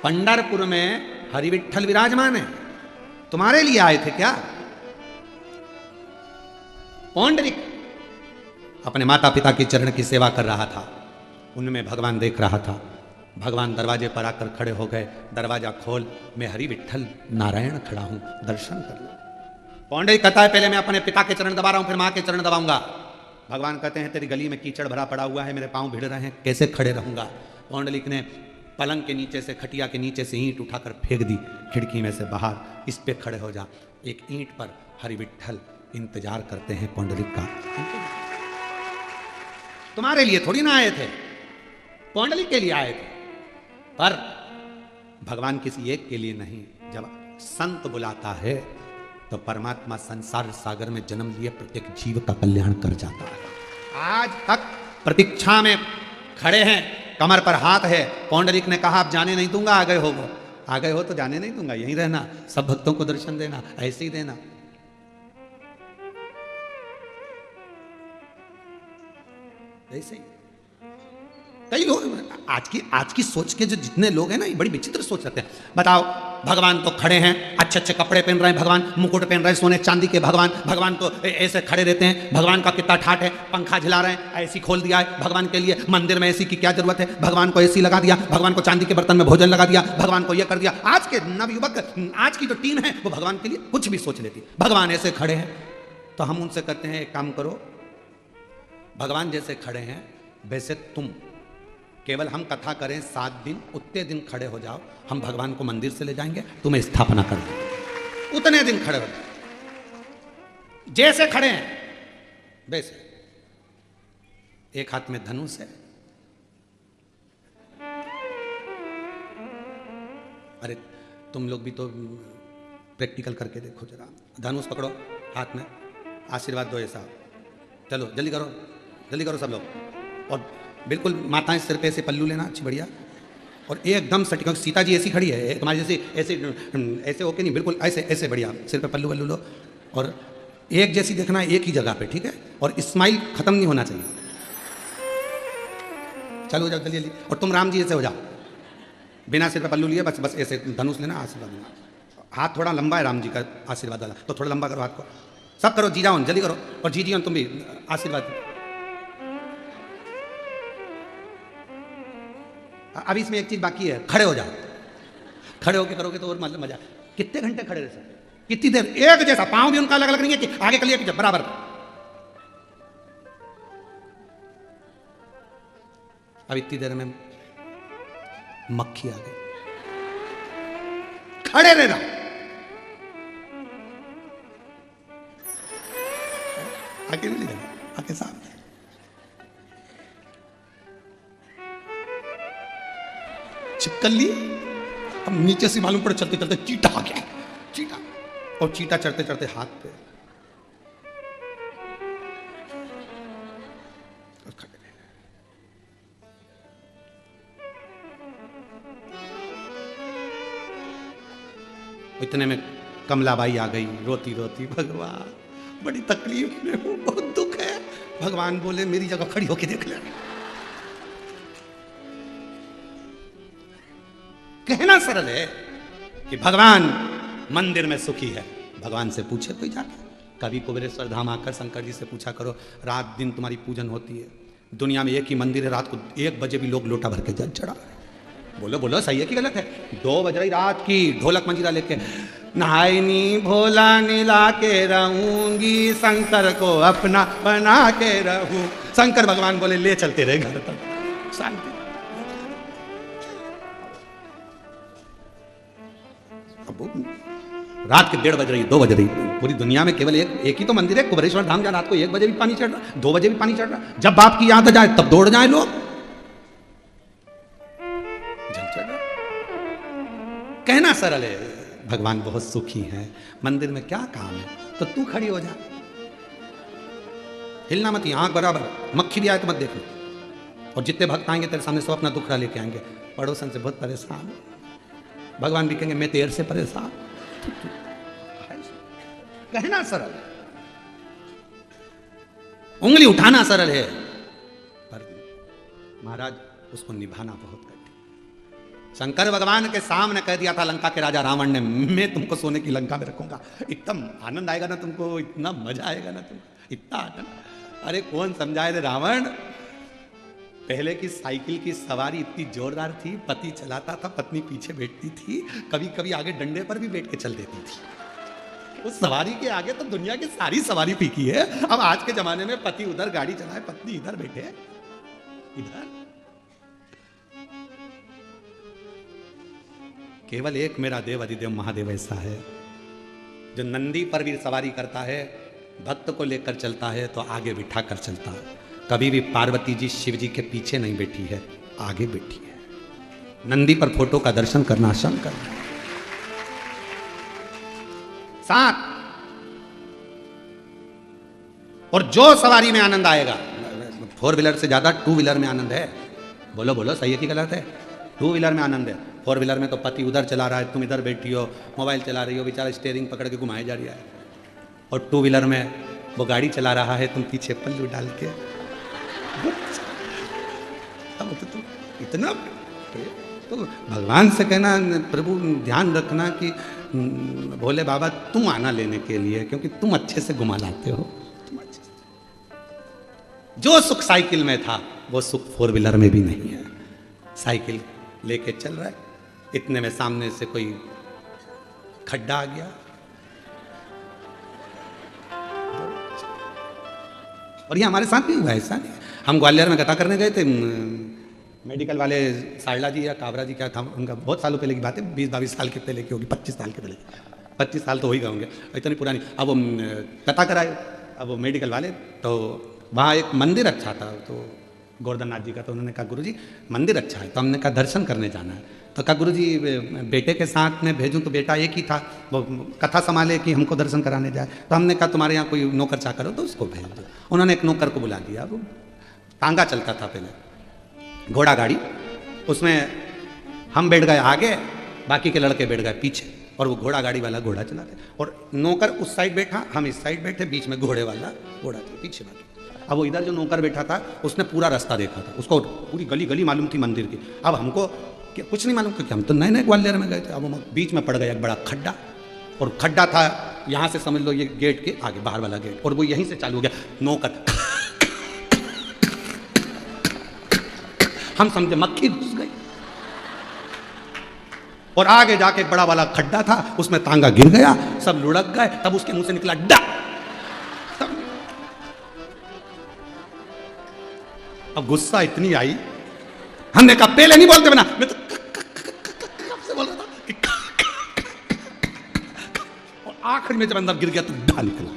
पंढरपुर में हरिविठ्ठल विराजमान है, तुम्हारे लिए आए थे क्या? पौंडरिक अपने माता पिता के चरण की सेवा कर रहा था, उनमें भगवान देख रहा था। भगवान दरवाजे पर आकर खड़े हो गए, दरवाजा खोल, मैं हरि विठ्ठल नारायण खड़ा हूं, दर्शन कर लो। पौंडरिक कहता है पहले मैं अपने पिता के चरण दबा रहा हूं, फिर मां के चरण दबाऊंगा। भगवान कहते हैं तेरी गली में कीचड़ भरा पड़ा हुआ है, मेरे पांव भिड़ रहे हैं, कैसे खड़े रहूंगा? पौंडरिक ने पलंग के नीचे से, खटिया के नीचे से ईंट उठाकर फेंक दी खिड़की में से बाहर, इस पे खड़े हो जा। एक ईंट पर हरि विठ्ठल इंतजार करते हैं पौंडरिक का। तुम्हारे लिए थोड़ी ना आए थे, पौंडरिक के लिए आए थे, पर भगवान किसी एक के लिए नहीं। जब संत बुलाता है तो परमात्मा संसार सागर में जन्म लिए प्रत्येक जीव का कल्याण कर जाता है। आज तक प्रतीक्षा में खड़े हैं, कमर पर हाथ है। पौंडरिक ने कहा आप जाने नहीं दूंगा, आ गए हो वो, आ गए हो तो जाने नहीं दूंगा, यहीं रहना, सब भक्तों को दर्शन देना, ऐसे ही देना। ऐसे ही कई लोग आज की सोच के जो जितने लोग हैं ना, ये बड़ी विचित्र सोच रखते हैं। बताओ, भगवान तो खड़े हैं, अच्छे अच्छे कपड़े पहन रहे हैं भगवान, मुकुट पहन रहे हैं सोने चांदी के भगवान, भगवान तो ऐसे खड़े रहते हैं, भगवान का कितना ठाठ है, पंखा झिला रहे हैं, ऐसी खोल दिया है भगवान के लिए, मंदिर में एसी की क्या जरूरत है, भगवान को एसी लगा दिया, भगवान को चांदी के बर्तन में भोजन लगा दिया, भगवान को यह कर दिया। आज के नवयुवक, आज की जो टीम है वो भगवान के लिए कुछ भी सोच लेती। भगवान ऐसे खड़े हैं तो हम उनसे कहते हैं एक काम करो, भगवान जैसे खड़े हैं वैसे तुम, केवल हम कथा करें 7 दिन, उतने दिन खड़े हो जाओ, हम भगवान को मंदिर से ले जाएंगे, तुम्हें स्थापना कर देंगे। उतने दिन खड़े हो जाओ, जैसे खड़े हैं वैसे। एक हाथ में धनुष है, अरे तुम लोग भी तो प्रैक्टिकल करके देखो जरा। धनुष पकड़ो हाथ में, आशीर्वाद दो ऐसा, चलो जल्दी करो, जल्दी करो सब लोग। और बिल्कुल माताएं सिर पे से पल्लू लेना, अच्छी बढ़िया, और एकदम सटीक, सीता जी ऐसी खड़ी है तुम्हारी जैसे, ऐसे ऐसे होके नहीं, बिल्कुल ऐसे ऐसे बढ़िया, सिर पे पल्लू वल्लू लो और एक जैसी देखना है, एक ही जगह पे, ठीक है, और स्माइल खत्म नहीं होना चाहिए। चलो हो जाओ जल्दी जल्दी, और तुम राम जी ऐसे हो जाओ, बिना सिर पे पल्लू लिए, बस बस ऐसे धनुष लेना, आशीर्वाद देना। हाथ थोड़ा लंबा है राम जी का आशीर्वाद वाला, तो थोड़ा लंबा करो हाथ को, सब करो, जीजा जल्दी करो, और जीजी तुम भी आशीर्वाद। अब इसमें एक चीज बाकी है, खड़े हो जाओ, खड़े होके करोगे तो और मतलब मजा। कितने घंटे खड़े रह सकते, कितनी देर, एक जैसा, पांव भी उनका अलग अलग नहीं है कि आगे कर लिया कि बराबर। अब इतनी देर में मक्खी आ गई, खड़े रहना, आगे नहीं जाना, आगे सामने। चिपकल ली, अब नीचे से मालूम पड़े चलते चलते चीटा आ गया, चीटा, और चीटा चढ़ते चढ़ते हाथ पे, इतने में कमलाबाई आ गई रोती रोती, भगवान बड़ी तकलीफ में हूं, बहुत दुख है। भगवान बोले मेरी जगह खड़ी होके देख ले। कहना सरल है कि भगवान मंदिर में सुखी है, भगवान से पूछे कोई जाके, कभी कुबेरेश्वर धाम आकर शंकर जी से पूछा करो, रात दिन तुम्हारी पूजन होती है, दुनिया में एक ही मंदिर है, रात को 1 बजे भी लोग लोटा भर के जल चढ़ा। बोलो बोलो सही है कि गलत है? 2 बज रही रात की, ढोलक मंजीरा लेके, नहायनी भोला नीला के रहूंगी, शंकर को अपना बना के रहूं। शंकर भगवान बोले ले चलते रहे घर तक, शांति। रात के 1:30 बज रही, 2 बज रही, पूरी दुनिया में केवल एक ही तो मंदिर है कुबेरेश्वर धाम, जहां रात को 1 बजे भी पानी चढ़ रहा, 2 बजे भी पानी चढ़ रहा। जब बाप की याद आ जाए तब दौड़ जाए लोग, जल चढ़ रहा। कहना सरल है, भगवान बहुत सुखी हैं, मंदिर में क्या काम है, तो तू खड़ी हो जा, हिलना मत, आंख बराबर, मक्खी भी आए तो मत देखो। और जितने भक्त आएंगे तेरे सामने सब अपना दुखड़ा लेके आएंगे, पड़ोसन से बहुत परेशान, भगवान भी कहेंगे मैं तेरे से परेशान। कहना सरल, उंगली उठाना सरल है, पर महाराज उसको निभाना बहुत कठिन। शंकर भगवान के सामने कह दिया था लंका के राजा रावण ने, मैं तुमको सोने की लंका में रखूंगा, एकदम आनंद आएगा ना तुमको, इतना मजा आएगा ना तुमको, इतना आनंद। अरे कौन समझाए रे रावण, पहले की साइकिल की सवारी इतनी जोरदार थी, पति चलाता था, पत्नी पीछे बैठती थी, कभी कभी आगे डंडे पर भी बैठ के चल देती थी। उस सवारी के आगे तो दुनिया की सारी सवारी फीकी है। अब आज के जमाने में पति उधर गाड़ी चलाए, पत्नी इधर बैठे, इधर। केवल एक मेरा देव अधिदेव महादेव ऐसा है जो नंदी पर भी सवारी करता है, भक्त को लेकर चलता है तो आगे बिठा कर चलता है। कभी भी पार्वती जी शिव जी के पीछे नहीं बैठी है, आगे बैठी है। नंदी पर फोटो का दर्शन करना शंकर है। 7 और जो सवारी में आनंद आएगा, 4 व्हीलर से ज्यादा 2 व्हीलर में आनंद है। बोलो बोलो सही है कि गलत है? 2 व्हीलर में आनंद है। 4 व्हीलर में तो पति उधर चला रहा है, तुम इधर बैठी हो, मोबाइल चला रही हो, बेचारा स्टीयरिंग पकड़ के घुमाए जा रही है। और 2 व्हीलर में वो गाड़ी चला रहा है, तुम पीछे पल्लू डाल के। अब तो इतना तो भगवान से कहना, प्रभु ध्यान रखना कि भोले बाबा तुम आना लेने के लिए, क्योंकि तुम अच्छे से घुमा लाते हो, तुम अच्छे से। जो सुख साइकिल में था वो सुख 4 व्हीलर में भी नहीं है। साइकिल लेके चल रहा है, इतने में सामने से कोई खड्डा आ गया और ये हमारे साथ भी हुआ, ऐसा नहीं। हम ग्वालियर में कथा करने गए थे, मेडिकल वाले सारला जी या काबरा जी क्या था उनका, बहुत सालों पहले की बात है, 20-22 साल के पहले की होगी, 25 साल के पहले, 25 साल तो हो ही गए होंगे, इतनी पुरानी। अब वो कथा कराए, अब वो मेडिकल वाले, तो वहाँ एक मंदिर अच्छा था, तो गोवर्धन नाथ जी का, तो उन्होंने कहा गुरुजी मंदिर अच्छा है, तो हमने कहा दर्शन करने जाना है। तो कहा गुरुजी बेटे के साथ में भेजूं, तो बेटा एक ही था, वो कथा संभाले कि हमको दर्शन कराने जाए। तो हमने कहा तुम्हारे यहाँ कोई नौकर चाकर हो तो उसको भेज दो। उन्होंने एक नौकर को बुला दिया, वो तांगा चलता था पहले, घोड़ा गाड़ी, उसमें हम बैठ गए आगे, बाकी के लड़के बैठ गए पीछे, और वो घोड़ा गाड़ी वाला घोड़ा चला रहे, और नौकर उस साइड बैठा, हम इस साइड बैठे, बीच में घोड़े वाला घोड़ा था, पीछे बाकी। अब वो इधर जो नौकर बैठा था उसने पूरा रास्ता देखा था, उसको पूरी गली गली मालूम थी मंदिर की। अब हमको कुछ नहीं मालूम, क्योंकि हम तो नए नए ग्वालियर में गए थे। अब हम बीच में पड़ गया एक बड़ा खड्डा, और खड्डा था यहाँ से समझ लो ये गेट के आगे, बाहर वाला गेट, और वो यहीं से चालू हो गया नौकर। हम समझे मक्खी घुस गई, और आगे जाके एक बड़ा वाला खड्डा था, उसमें तांगा गिर गया, सब लुढ़क गए। तब उसके मुंह से निकला डा। अब गुस्सा इतनी आई, हमने कहा पहले नहीं बोलते बना, मैं तो कब से बोल रहा था कि, और आखिर में जब अंदर गिर गया तो डा निकला।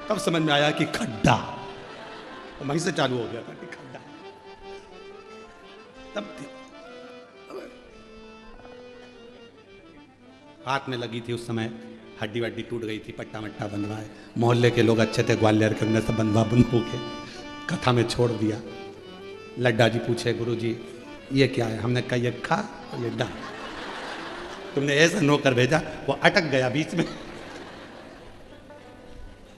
तब समझ में आया कि खड्डा, वहीं से चालू हो गया था कि खड्डा। तब हाथ में लगी थी उस समय, हड्डी वड्डी टूट गई थी, पट्टा मट्टा बंधवाए। मोहल्ले के लोग अच्छे थे ग्वालियर के, उनने सब बंधवा बंधू के कथा में छोड़ दिया। लड्डा जी पूछे गुरुजी ये क्या है? हमने कहा ये खा और ये डा। तुमने ऐसा नौकर भेजा, वो अटक गया बीच में,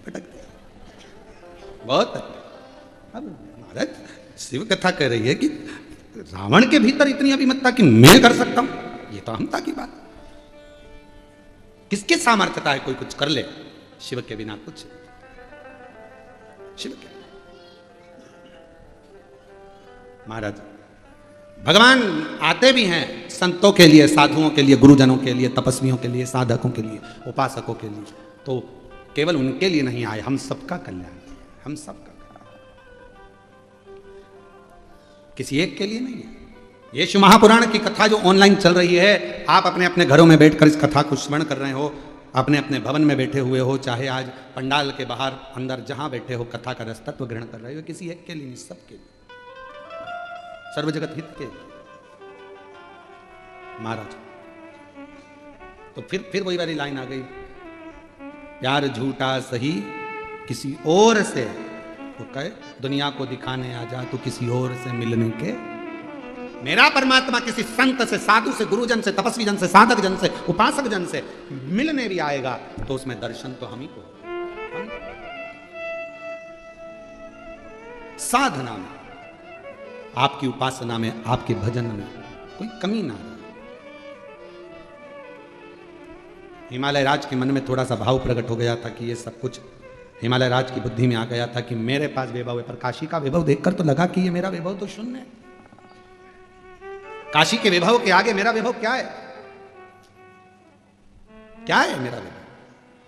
अटक गया बहुत। अब महाराज शिव कथा कह रही है कि रावण के भीतर इतनी अभिमतता कि मैं कर सकता हूं, ये तो हमता की बात। किसके सामर्थ्यता है कोई कुछ कर ले? शिव के बिना कुछ, शिव के। महाराज भगवान आते भी हैं संतों के लिए, साधुओं के लिए, गुरुजनों के लिए, तपस्वियों के लिए, साधकों के लिए, उपासकों के लिए। तो केवल उनके लिए नहीं आए, हम सबका कल्याण, हम सबका कल्याण, किसी एक के लिए नहीं है। ये शिव महापुराण की कथा जो ऑनलाइन चल रही है, आप अपने अपने घरों में बैठकर इस कथा को स्मरण कर रहे हो, अपने अपने भवन में बैठे हुए हो, चाहे आज पंडाल के बाहर अंदर जहां बैठे हो, कथा का रसतत्व ग्रहण कर रहे हो, किसी एक के लिए नहीं, सबके लिए, सर्व जगत हित के। महाराज तो फिर वही वाली लाइन आ गई, प्यार झूठा सही किसी और से, तो कहे दुनिया को दिखाने आ जा तो किसी और से मिलने के। मेरा परमात्मा किसी संत से, साधु से, गुरुजन से, तपस्वी जन से, साधक जन से, उपासक जन से मिलने भी आएगा तो उसमें दर्शन तो हम ही को, साधना में, आपकी उपासना में, आपके भजन में कोई कमी ना रहे। हिमालय राज के मन में थोड़ा सा भाव प्रकट हो गया था कि ये सब कुछ हिमालय राज की बुद्धि में आ गया था कि मेरे पास वैभव है, पर काशी का वैभव देखकर तो लगा कि ये मेरा वैभव तो शून्य है। काशी के वैभव के आगे मेरा वैभव क्या है? क्या है मेरा वैभव?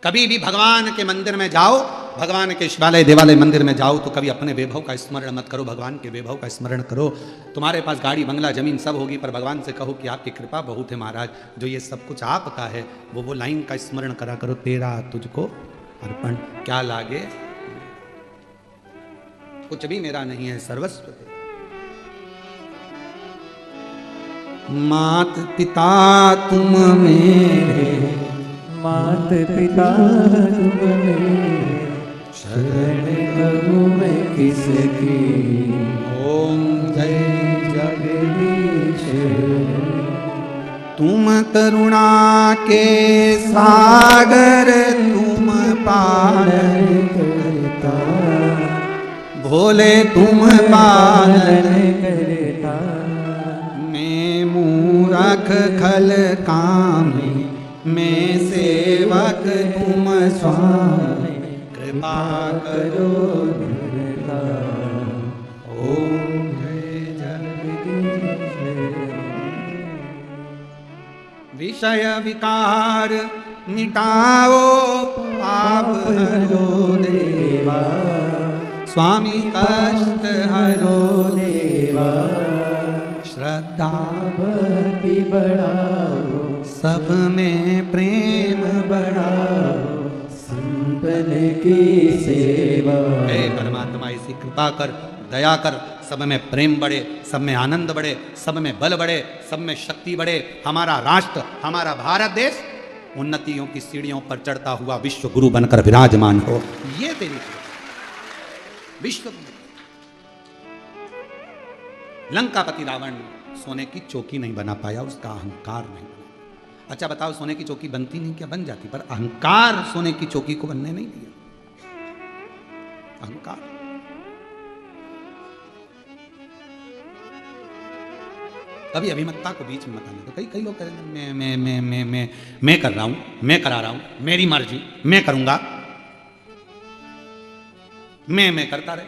कभी भी भगवान के मंदिर में जाओ, भगवान के शिवालय देवालय मंदिर में जाओ तो कभी अपने वैभव का स्मरण मत करो, भगवान के वैभव का स्मरण करो। तुम्हारे पास गाड़ी बंगला जमीन सब होगी, पर भगवान से कहो कि आपकी कृपा बहुत है महाराज, जो ये सब कुछ आपका है, वो लाइन का स्मरण करा करो, तेरा तुझको अर्पण, क्या लागे कुछ भी मेरा नहीं है, सर्वस्व तेरा। मात पिता तुम मेरे, मात पिता तुम मेरे, शरण करूं मैं किसकी। ओम जय जगदीश तुम करुणा के सागर, तुम पालन करता, भोले तुम पालन करता। मैं मूरख खल कामी, मैं सेवक तुम स्वामी, कृपा करो करता। ओम जय जगदीश विषय विकार मिटाओ, पाप हरो देवा, स्वामी कष्ट हरो देवा, श्रद्धा भक्ति बढ़ाओ, सब में प्रेम बढ़ाओ, संतन की सेवा। हे परमात्मा ऐसी कृपा कर, दया कर, सब में प्रेम बढ़े, सब में आनंद बढ़े, सब में बल बढ़े, सब में शक्ति बढ़े। हमारा राष्ट्र, हमारा भारत देश उन्नतियों की सीढ़ियों पर चढ़ता हुआ विश्व गुरु बनकर विराजमान हो, ये तेरी विश्व। लंकापति रावण सोने की चौकी नहीं बना पाया, उसका अहंकार नहीं बना। अच्छा बताओ, सोने की चौकी बनती नहीं क्या? बन जाती, पर अहंकार सोने की चौकी को बनने नहीं दिया। अहंकार। कभी अभिमतता को बीच में मत आने दो। कई लोग करेंगे मैं कर रहा हूं, मैं करा रहा हूं, मेरी मर्जी, मैं करूंगा, मैं करता रहे।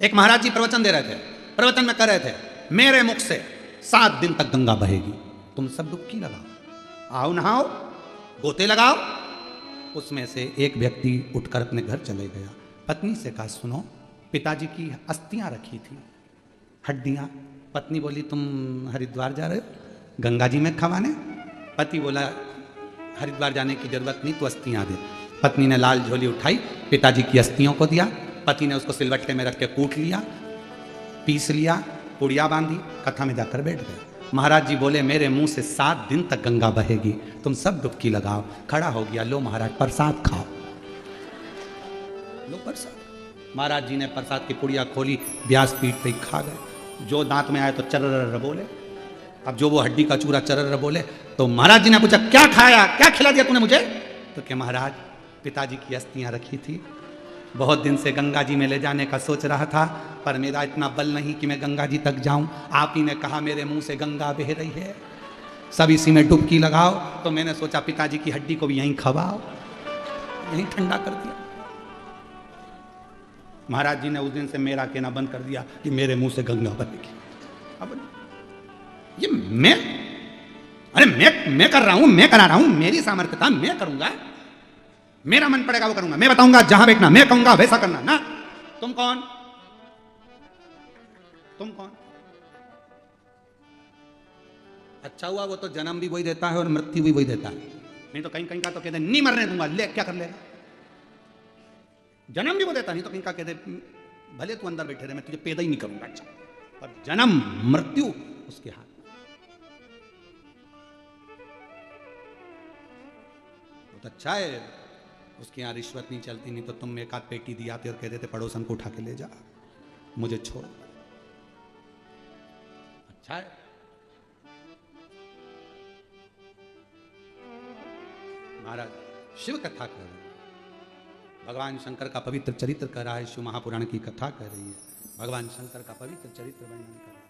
एक महाराज जी प्रवचन दे रहे थे, प्रवचन में कह रहे थे, मेरे मुख से 7 दिन तक गंगा बहेगी, तुम सब डुबकी लगाओ, आओ नहाओ, गोते लगाओ। उसमें से एक व्यक्ति उठकर अपने घर चले गया। पत्नी से कहा, सुनो, पिताजी की अस्थियां रखी थी, हड्डियां। पत्नी बोली, तुम हरिद्वार जा रहे हो गंगा जी में खवाने? पति बोला, हरिद्वार जाने की जरूरत नहीं, तो अस्थियां दे। पत्नी ने लाल झोली उठाई, पिताजी की अस्थियों को दिया। पति ने उसको सिलवट्टे में रख के कूट लिया, पीस लिया, पुड़िया बांधी, कथा में जाकर बैठ गए। महाराज जी बोले, मेरे मुंह से 7 दिन तक गंगा बहेगी, तुम सब डुबकी लगाओ। खड़ा हो गया, लो महाराज प्रसाद खाओ, लो प्रसाद। महाराज जी ने प्रसाद की पुड़िया खोली, व्यास पीठ पे खा गए। जो दांत में आए तो चर्र बोले। अब जो वो हड्डी का चूरा चर्र बोले, तो महाराज जी ने पूछा, क्या खाया, क्या खिला दिया तूने मुझे? तो क्या महाराज, पिताजी की अस्थियां रखी थी, बहुत दिन से गंगा जी में ले जाने का सोच रहा था, पर मेरा इतना बल नहीं कि मैं गंगा जी तक जाऊं। आप ही ने कहा मेरे मुंह से गंगा बह रही है, सब इसी में डुबकी लगाओ, तो मैंने सोचा पिताजी की हड्डी को भी यहीं खवाओ, यहीं ठंडा कर दिया। महाराज जी ने उस दिन से मेरा कहना बंद कर दिया कि मेरे मुंह से गंगा बहेगी। अब ये अरे मैं कर रहा हूं, मैं करा रहा हूं, मेरी सामर्थ्यता, मैं करूंगा, मेरा मन पड़ेगा वो करूंगा, मैं बताऊंगा जहां बैठना, मैं कहूंगा वैसा करना ना। तुम कौन? तुम कौन? अच्छा हुआ वो तो जन्म भी वही देता है और मृत्यु भी वही देता है, नहीं तो कहीं कहीं का तो कहते नहीं मरने दूंगा, ले क्या कर लेगा? जन्म भी वो देता, नहीं तो कहीं का कहते भले तू अंदर बैठे रहे, मैं तुझे पैदा ही नहीं करूंगा। अच्छा, पर जन्म मृत्यु उसके हाथ। बहुत अच्छा है, उसके यहाँ रिश्वत नहीं चलती, नहीं तो तुम एक आध पेटी दी आते और कहते थे पड़ोसन को उठा के ले जा, मुझे छोड़। अच्छा है। महाराज शिव कथा कर रहे हैं, भगवान शंकर का पवित्र चरित्र कर रहा है, शिव महापुराण की कथा कर रही है, भगवान शंकर का पवित्र चरित्र वर्णन कर रहा है।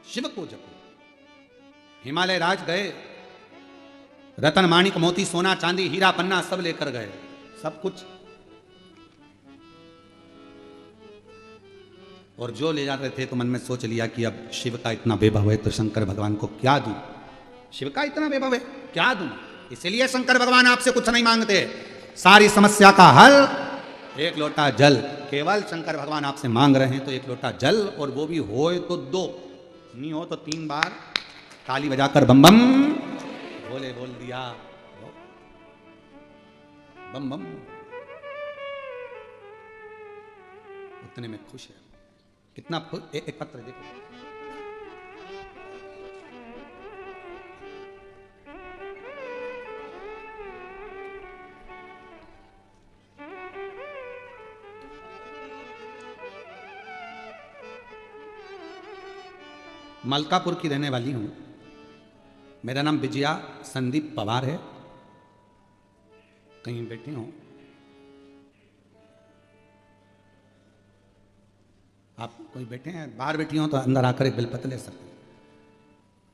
शिव को जपो। हिमालय राज गए, रतन माणिक मोती सोना चांदी हीरा पन्ना सब लेकर गए, सब कुछ, और जो ले जा रहे थे तो मन में सोच लिया कि अब शिव का इतना वैभव है तो शंकर भगवान को क्या दूं, शिव का इतना वैभव है क्या दूं। इसलिए शंकर भगवान आपसे कुछ नहीं मांगते, सारी समस्या का हल एक लोटा जल। केवल शंकर भगवान आपसे मांग रहे हैं तो एक लोटा जल, और वो भी हो तो 2, नहीं हो तो 3 बार ताली बजाकर बम बम बोले, बोल दिया बम बम, उतने में खुश है। कितना एक पत्र देखो, मलकापुर की रहने वाली हूं, मेरा नाम विजया संदीप पवार है। कहीं बैठी हूं आप, कोई बैठे हैं बाहर बैठी हो तो अंदर आकर एक बेलपत्र ले सकते हैं।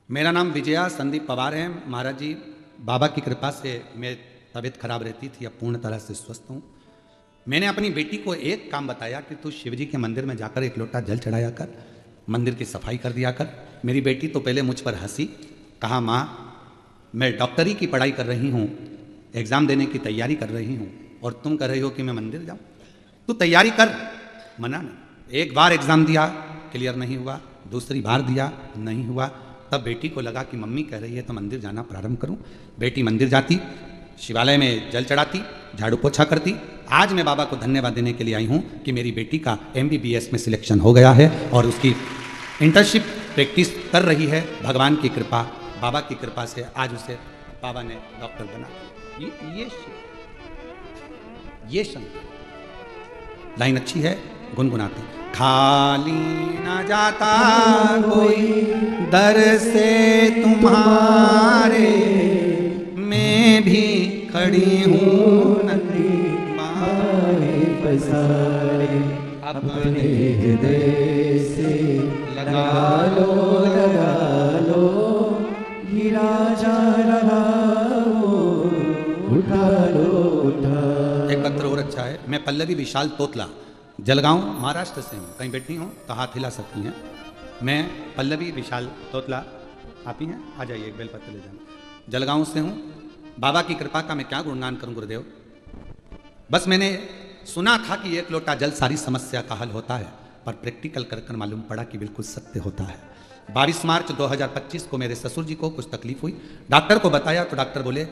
मेरा नाम विजया संदीप पवार है। महाराज जी बाबा की कृपा से मेरी तबीयत खराब रहती थी, अब पूर्ण तरह से स्वस्थ हूँ। मैंने अपनी बेटी को एक काम बताया कि तू शिव जी के मंदिर में जाकर एक लोटा जल चढ़ाया कर, मंदिर की सफाई कर दिया कर। मेरी बेटी तो पहले मुझ पर हंसी, कहा माँ मैं डॉक्टरी की पढ़ाई कर रही हूँ, एग्ज़ाम देने की तैयारी कर रही हूँ, और तुम कह रही हो कि मैं मंदिर जाऊँ। तू तैयारी कर, मना नहीं। एक बार एग्ज़ाम दिया, क्लियर नहीं हुआ, दूसरी बार दिया, नहीं हुआ। तब बेटी को लगा कि मम्मी कह रही है तो मंदिर जाना प्रारंभ करूँ। बेटी मंदिर जाती, शिवालय में जल चढ़ाती, झाड़ू पोछा करती। आज मैं बाबा को धन्यवाद देने के लिए आई हूँ कि मेरी बेटी का MBBS में सिलेक्शन हो गया है और उसकी इंटर्नशिप प्रैक्टिस कर रही है। भगवान की कृपा, बाबा की कृपा से आज उसे बाबा ने डॉक्टर बना। ये शंकर, लाइन अच्छी है, गुनगुनाते हैं। खाली न जाता कोई दर से तुम्हारे, मैं भी खड़ी हूँ नंदी आए पसारे, अपने हृदय से लगा लो, गिरा जा रहा हो, उठा लो उठा। एक पत्र और अच्छा है। मैं पल्लवी विशाल तोतला, जलगांव महाराष्ट्र से हूँ। कहीं बैठी हूँ तो हाथ हिला सकती हैं। मैं पल्लवी विशाल तोतला, आती हैं, आ जाइए, एक बेलपत्र ले जाना। जलगांव से हूँ। बाबा की कृपा का मैं क्या गुणगान करूँ गुरुदेव। बस मैंने सुना था कि एक लोटा जल सारी समस्या का हल होता है, पर प्रैक्टिकल कर कर मालूम पड़ा कि बिल्कुल सत्य होता है। 22 मार्च 2025 को मेरे ससुर जी को कुछ तकलीफ हुई। डॉक्टर को बताया तो डॉक्टर बोले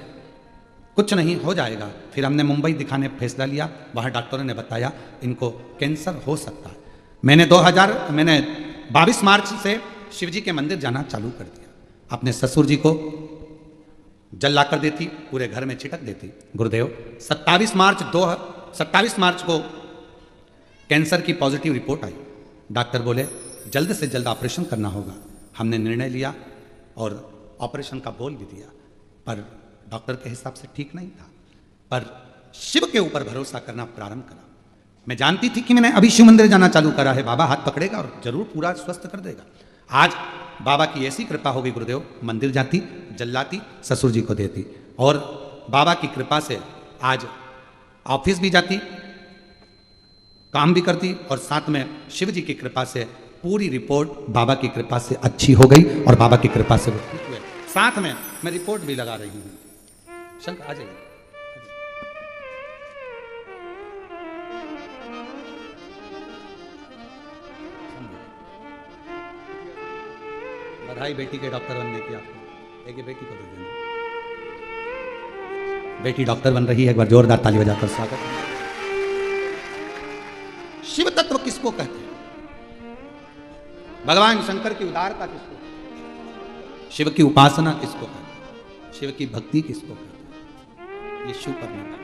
कुछ नहीं, हो जाएगा। फिर हमने मुंबई दिखाने फैसला लिया। वहाँ डॉक्टरों ने बताया इनको कैंसर हो सकता है। मैंने 22 मार्च से शिव जी के मंदिर जाना चालू कर दिया। अपने ससुर जी को जल ला कर देती, पूरे घर में छिटक देती। गुरुदेव 27 मार्च को कैंसर की पॉजिटिव रिपोर्ट आई। डॉक्टर बोले जल्द से जल्द ऑपरेशन करना होगा। हमने निर्णय लिया और ऑपरेशन का बोल भी दिया, पर डॉक्टर के हिसाब से ठीक नहीं था। पर शिव के ऊपर भरोसा करना प्रारंभ करा। मैं जानती थी कि मैंने अभी शिव मंदिर जाना चालू करा है, बाबा हाथ पकड़ेगा और जरूर पूरा स्वस्थ कर देगा। आज बाबा की ऐसी कृपा होगी गुरुदेव, मंदिर जाती, जल्लाती, ससुर जी को देती, और बाबा की कृपा से आज ऑफिस भी जाती, काम भी करती, और साथ में शिव जी की कृपा से पूरी रिपोर्ट बाबा की कृपा से अच्छी हो गई और बाबा की कृपा से वो ठीक हुए। साथ में मैं रिपोर्ट भी लगा रही हूँ। शंकर आ जाइए। बधाई बेटी के डॉक्टर बनने की आपको। एक बेटी को दे देना। बेटी डॉक्टर बन रही है, एक बार जोरदार ताली बजाकर स्वागत। शिव तत्व किसको कहते हैं? भगवान शंकर की उदारता किसको कहते हैं? शिव की उपासना किसको कहते हैं? शिव की भक्ति किसको कहते हैं? ये शिव करने का।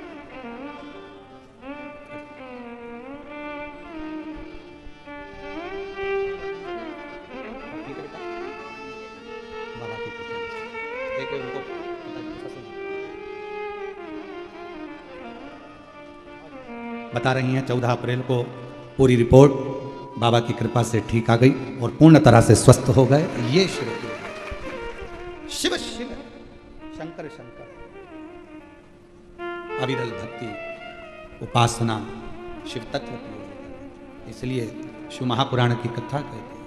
बता रही हैं 14 अप्रैल को पूरी रिपोर्ट बाबा की कृपा से ठीक आ गई और पूर्ण तरह से स्वस्थ हो गए। ये शिव शिव शिव शंकर शंकर, अविरल भक्ति उपासना शिव तत्व की। इसलिए शिव महापुराण की कथा कहते हैं